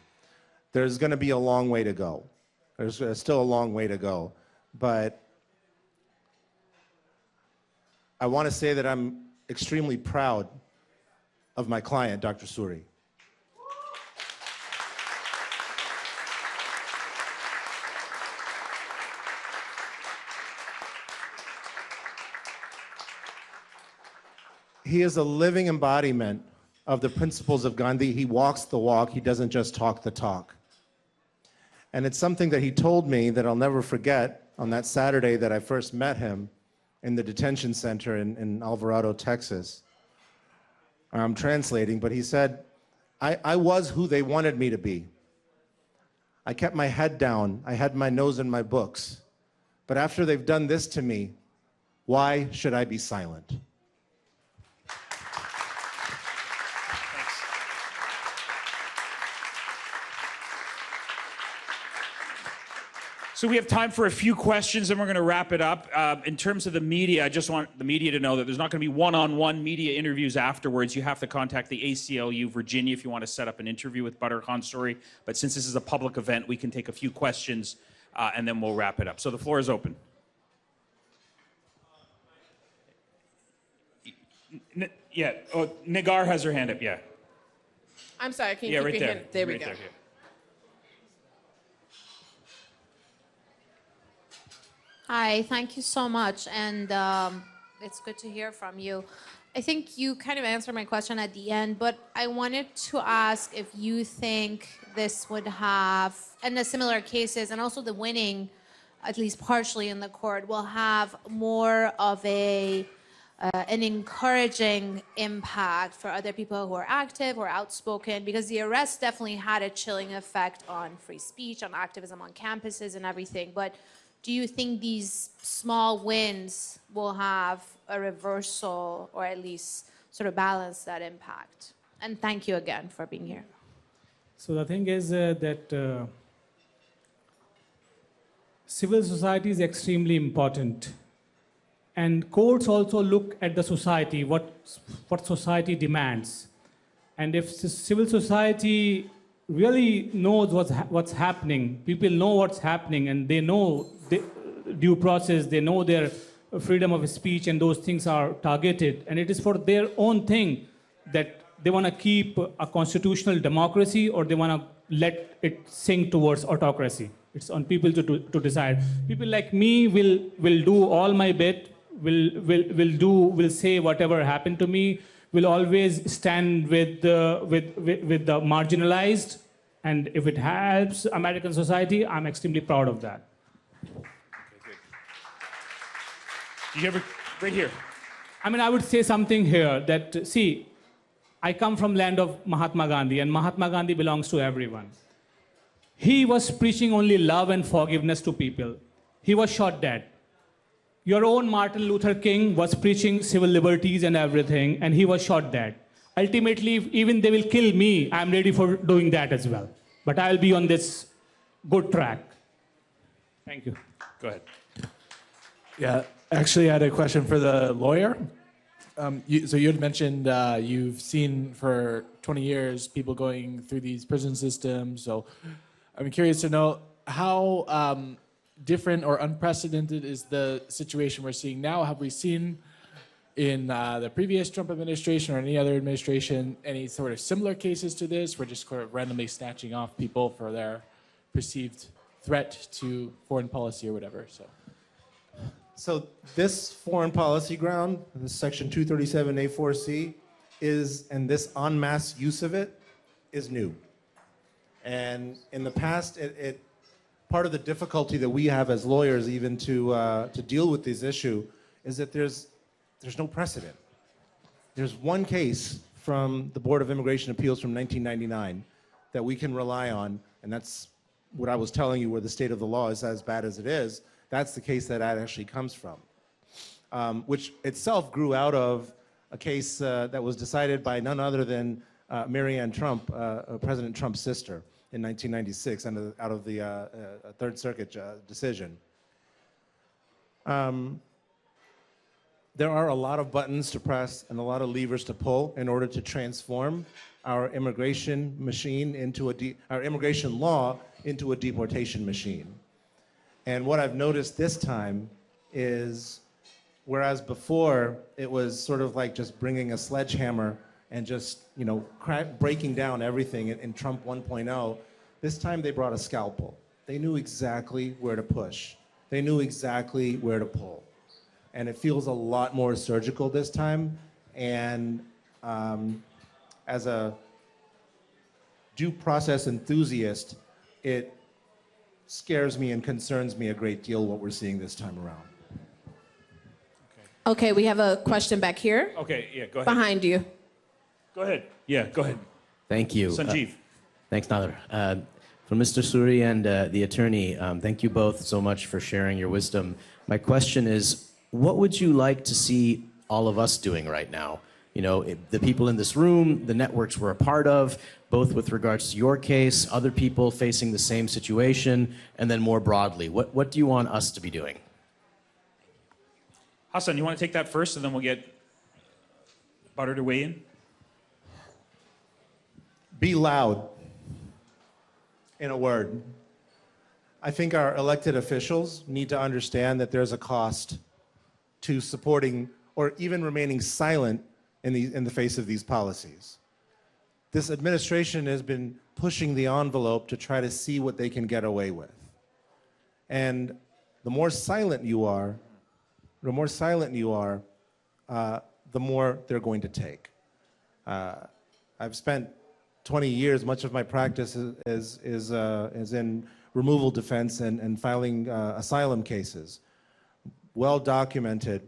There's going to be a long way to go. There's still a long way to go. But I want to say that I'm extremely proud of my client, Dr. Suri. He is a living embodiment of the principles of Gandhi. He walks the walk, he doesn't just talk the talk. And it's something that he told me that I'll never forget on that Saturday that I first met him in the detention center in Alvarado, Texas. I'm translating, but he said, I was who they wanted me to be. I kept my head down, I had my nose in my books. But after they've done this to me, why should I be silent? So we have time for a few questions, and we're going to wrap it up. In terms of the media, I just want the media to know that there's not going to be one-on-one media interviews afterwards. You have to contact the ACLU Virginia if you want to set up an interview with Badr Khansuri. But since this is a public event, we can take a few questions, and then we'll wrap it up. So the floor is open. Yeah, oh, Nigar has her hand up, yeah. I'm sorry, can you Yeah, keep right your there. hand? There we Right go. there, yeah. Hi, thank you so much, and it's good to hear from you. I think you kind of answered my question at the end, but I wanted to ask if you think this would have, and the similar cases, and also the winning, at least partially in the court, will have more of an encouraging impact for other people who are active or outspoken, because the arrest definitely had a chilling effect on free speech, on activism on campuses and everything. But do you think these small wins will have a reversal, or at least sort of balance that impact? And thank you again for being here. So the thing is that civil society is extremely important. And courts also look at the society, what society demands. And if civil society really knows what's happening, people know what's happening, and they know the due process, they know their freedom of speech, and those things are targeted. And it is for their own thing that they want to keep a constitutional democracy, or they want to let it sink towards autocracy. It's on people to decide. People like me will do all my bit, will say whatever happened to me, will always stand with the marginalized, and if it helps American society, I'm extremely proud of that. Do you ever, right here? I mean, I would say something here that, see, I come from land of Mahatma Gandhi, and Mahatma Gandhi belongs to everyone. He was preaching only love and forgiveness to people. He was shot dead. Your own Martin Luther King was preaching civil liberties and everything, and he was shot dead. Ultimately, if even they will kill me, I'm ready for doing that as well. But I'll be on this good track. Thank you. Go ahead. Yeah, actually, I had a question for the lawyer. So you had mentioned you've seen for 20 years people going through these prison systems. So I'm curious to know how different or unprecedented is the situation we're seeing now? Have we seen in the previous Trump administration or any other administration any sort of similar cases to this? We're just sort of randomly snatching off people for their perceived threat to foreign policy or whatever. So this foreign policy ground, this section 237A4C, and this en masse use of it is new. And in the past, part of the difficulty that we have as lawyers even to deal with this issue is that there's no precedent. There's one case from the Board of Immigration Appeals from 1999 that we can rely on, and that's what I was telling you, where the state of the law is as bad as it is. That's the case that actually comes from, which itself grew out of a case that was decided by none other than Marianne Trump, President Trump's sister, in 1996, out of the Third Circuit decision. There are a lot of buttons to press and a lot of levers to pull in order to transform our immigration machine into our immigration law into a deportation machine. And what I've noticed this time is, whereas before it was sort of like just bringing a sledgehammer and just, breaking down everything in Trump 1.0, this time they brought a scalpel. They knew exactly where to push. They knew exactly where to pull. And it feels a lot more surgical this time. And as a due process enthusiast, it scares me and concerns me a great deal what we're seeing this time around. Okay, we have a question back here. Okay, yeah, go ahead. Behind you. Go ahead. Yeah, go ahead. Thank you. Sanjeev. Thanks, Nader. For Mr. Suri and the attorney, thank you both so much for sharing your wisdom. My question is, what would you like to see all of us doing right now? The people in this room, the networks we're a part of, both with regards to your case, other people facing the same situation, and then more broadly, what do you want us to be doing? Hassan, you want to take that first, and then we'll get Butter to weigh in? Be loud, in a word. I think our elected officials need to understand that there's a cost to supporting or even remaining silent in the face of these policies. This administration has been pushing the envelope to try to see what they can get away with. And the more silent you are, the more they're going to take. I've spent 20 years, much of my practice is in removal defense and filing asylum cases, well documented,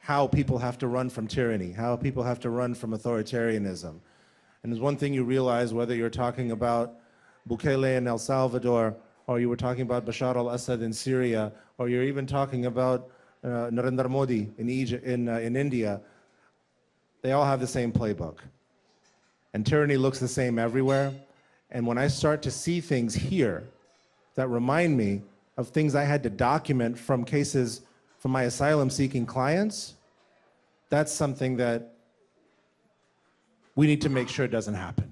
how people have to run from tyranny, how people have to run from authoritarianism. And there's one thing you realize, whether you're talking about Bukele in El Salvador, or you were talking about Bashar al-Assad in Syria, or you're even talking about Narendra Modi in Egypt, in India, they all have the same playbook. And tyranny looks the same everywhere. And when I start to see things here that remind me of things I had to document from cases from my asylum-seeking clients, that's something that we need to make sure doesn't happen.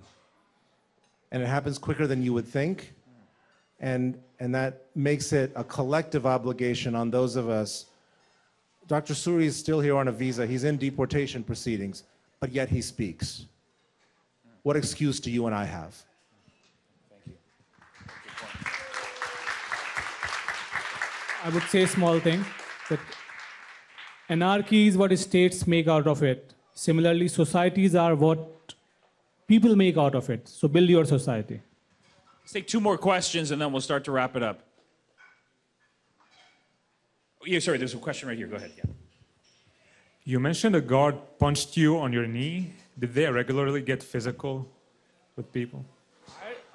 And it happens quicker than you would think. And that makes it a collective obligation on those of us. Dr. Suri is still here on a visa. He's in deportation proceedings, but yet he speaks. What excuse do you and I have? Thank you. I would say a small thing, that anarchy is what states make out of it. Similarly, societies are what people make out of it. So build your society. Let's take two more questions, and then we'll start to wrap it up. Oh, yeah, sorry, there's a question right here. Go ahead. Yeah. You mentioned a guard punched you on your knee. Did they regularly get physical with people?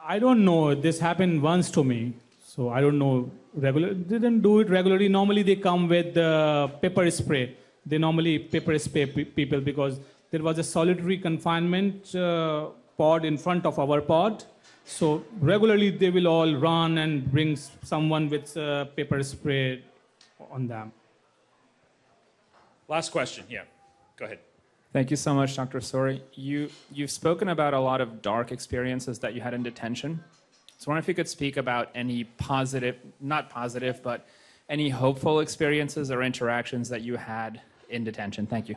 I don't know. This happened once to me. So I don't know. They didn't do it regularly. Normally they come with pepper spray. They normally pepper spray people because there was a solitary confinement pod in front of our pod. So regularly they will all run and bring someone with pepper spray on them. Last question. Yeah. Go ahead. Thank you so much, Dr. Suri. You've spoken about a lot of dark experiences that you had in detention. So I wonder if you could speak about any positive, not positive, but any hopeful experiences or interactions that you had in detention. Thank you.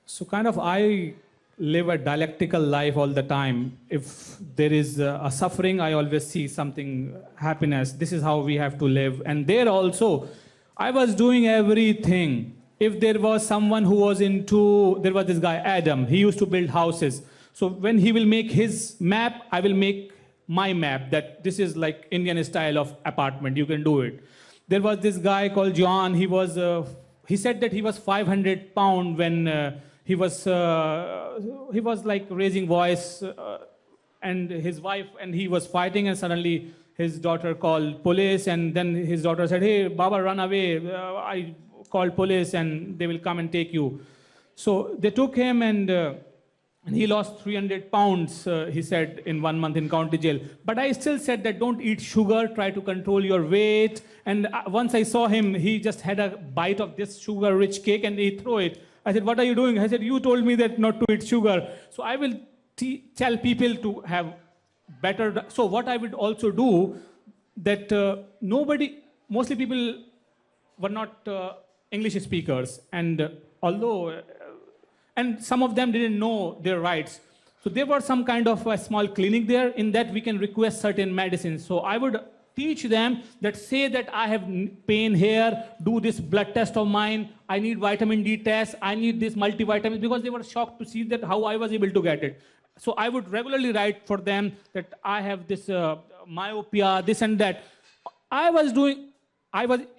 So kind of I live a dialectical life all the time. If there is a suffering, I always see something happiness. This is how we have to live. And there also, I was doing everything. If there was someone who was there was this guy, Adam, he used to build houses. So when he will make his map, I will make my map, that this is like Indian style of apartment, you can do it. There was this guy called John, he said that he was 500 pound when he was like raising voice and his wife, and he was fighting, and suddenly his daughter called police, and then his daughter said, hey, Baba, run away. I called police and they will come and take you. So they took him and he lost 300 pounds, he said, in 1 month in county jail. But I still said that don't eat sugar, try to control your weight. And once I saw him, he just had a bite of this sugar-rich cake and he threw it. I said, what are you doing? I said, you told me that not to eat sugar. So I will tell people to have better. So what I would also do, that mostly people were not English speakers. And and some of them didn't know their rights. So there was some kind of a small clinic there. In that we can request certain medicines. So I would teach them that, say that I have pain here, do this blood test of mine, I need vitamin D test, I need this multivitamin, because they were shocked to see that how I was able to get it. So I would regularly write for them that I have this myopia, this and that. I was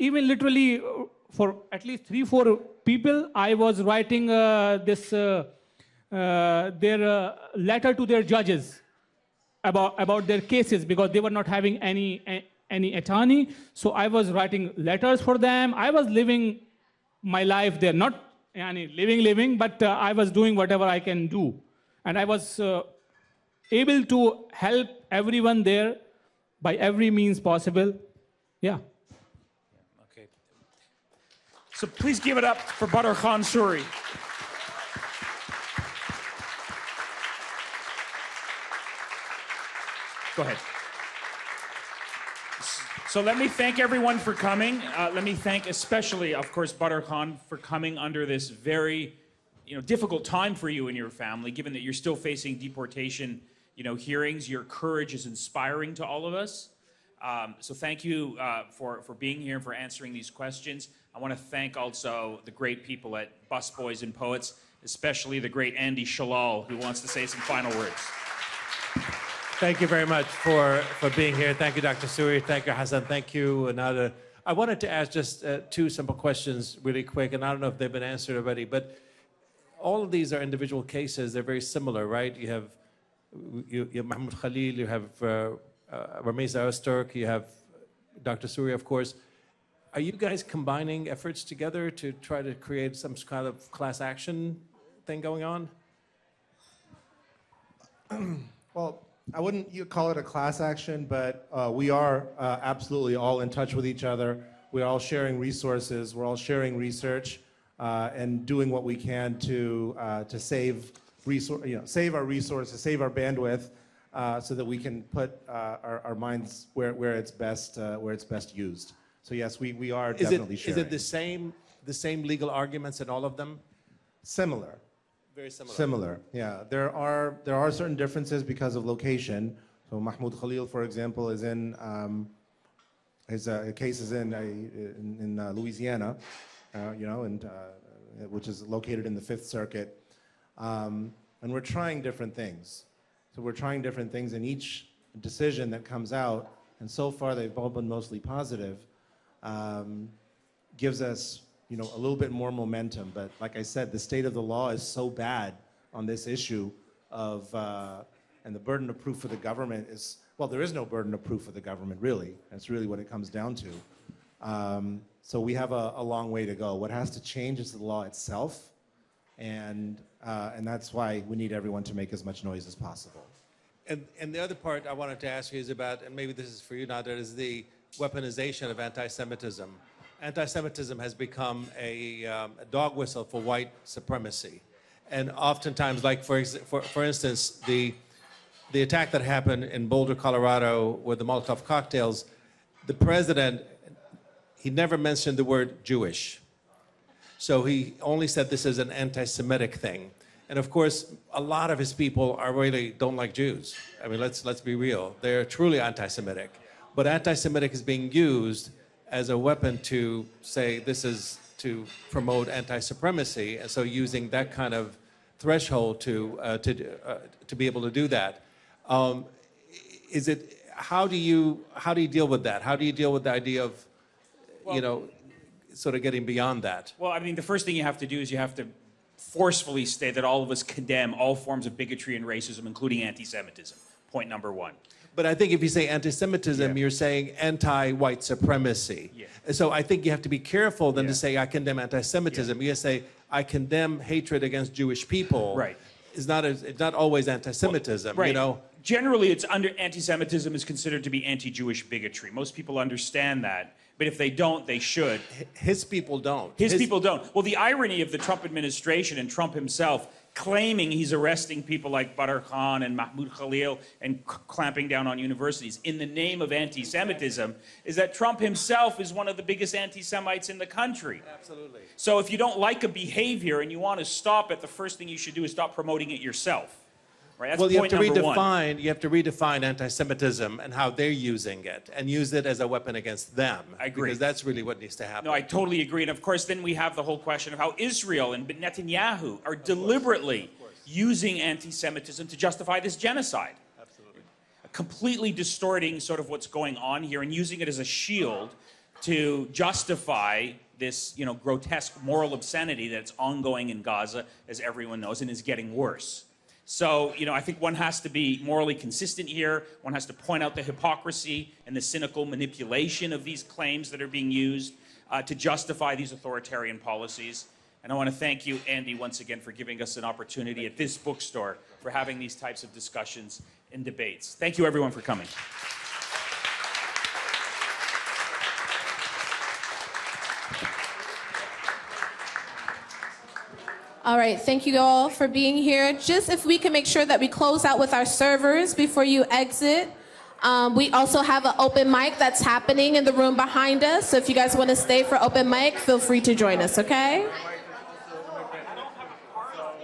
even literally for at least 3-4 people, I was writing their letter to their judges about their cases, because they were not having any attorney. So I was writing letters for them. I was living my life there, not living, but I was doing whatever I can do. And I was able to help everyone there by every means possible. Yeah. Okay. So please give it up for Badr Khan Suri. Go ahead. So let me thank everyone for coming. Let me thank especially, of course, Badr Khan for coming under this very difficult time for you and your family, given that you're still facing deportation hearings. Your courage is inspiring to all of us. So thank you for being here and for answering these questions. I want to thank also the great people at Busboys and Poets, especially the great Andy Shalal, who wants to say some final words. Thank you very much for being here. Thank you, Dr. Suri. Thank you, Hassan. Thank you, Nada. I wanted to ask just 2 simple questions really quick, and I don't know if they've been answered already, but all of these are individual cases. They're very similar, right? You have Mahmoud Khalil, you have Ramiz Öztürk, you have Dr. Suri, of course. Are you guys combining efforts together to try to create some kind of class action thing going on? Well, I wouldn't call it a class action, but we are absolutely all in touch with each other. We're all sharing resources. We're all sharing research and doing what we can to save our resources, save our bandwidth, so that we can put our minds where it's best used. So yes, we are definitely sharing. Is it the same legal arguments in all of them? Similar. Very similar. Similar, yeah. There are certain differences because of location. So Mahmoud Khalil, for example, is in his case is in Louisiana, which is located in the Fifth Circuit, and we're trying different things. So we're trying different things, and each decision that comes out, and so far they've all been mostly positive, gives us a little bit more momentum. But like I said, the state of the law is so bad on this issue of, and the burden of proof for the government is, well, there is no burden of proof for the government, really. That's really what it comes down to. So we have a long way to go. What has to change is the law itself, and that's why we need everyone to make as much noise as possible. And the other part I wanted to ask you is about, and maybe this is for you, Nader, is the weaponization of anti-Semitism. Anti-Semitism has become a dog whistle for white supremacy. And oftentimes, like for instance, the the attack that happened in Boulder, Colorado, with the Molotov cocktails, the president, he never mentioned the word Jewish. So he only said this is an anti-Semitic thing. And of course, a lot of his people are really don't like Jews. I mean, let's be real. They're truly anti-Semitic. But anti-Semitic is being used as a weapon to say this is to promote anti-supremacy, and so using that kind of threshold to be able to do that. How do you deal with that? How do you deal with the idea of, sort of getting beyond that? Well, I mean, the first thing you have to do is you have to forcefully state that all of us condemn all forms of bigotry and racism, including anti-Semitism. Point number one. But I think if you say anti-Semitism, you're saying anti-white supremacy. Yeah. So I think you have to be careful than to say I condemn anti-Semitism. You say I condemn hatred against Jewish people. Right. It's not always anti-Semitism. Right. You know. Generally, it's anti-Semitism is considered to be anti-Jewish bigotry. Most people understand that. But if they don't, they should. His people don't. His people don't. Well, the irony of the Trump administration and Trump himself claiming he's arresting people like Badr Khan and Mahmoud Khalil and clamping down on universities in the name of anti-Semitism is that Trump himself is one of the biggest anti-Semites in the country. Absolutely. So if you don't like a behavior and you want to stop it, the first thing you should do is stop promoting it yourself. Right? That's Well, you have point to number one. redefine. You have to redefine anti-Semitism and how they're using it, and use it as a weapon against them. I agree. Because that's really what needs to happen. No, I totally agree. And of course, then we have the whole question of how Israel and Netanyahu are deliberately using anti-Semitism to justify this genocide. Absolutely. Completely distorting sort of what's going on here and using it as a shield to justify this, grotesque moral obscenity that's ongoing in Gaza, as everyone knows, and is getting worse. So, I think one has to be morally consistent here. One has to point out the hypocrisy and the cynical manipulation of these claims that are being used to justify these authoritarian policies. And I want to thank you, Andy, once again for giving us an opportunity at this bookstore for having these types of discussions and debates. Thank you, everyone, for coming. All right, thank you all for being here. Just if we can make sure that we close out with our servers before you exit. We also have an open mic that's happening in the room behind us. So if you guys want to stay for open mic, feel free to join us, okay?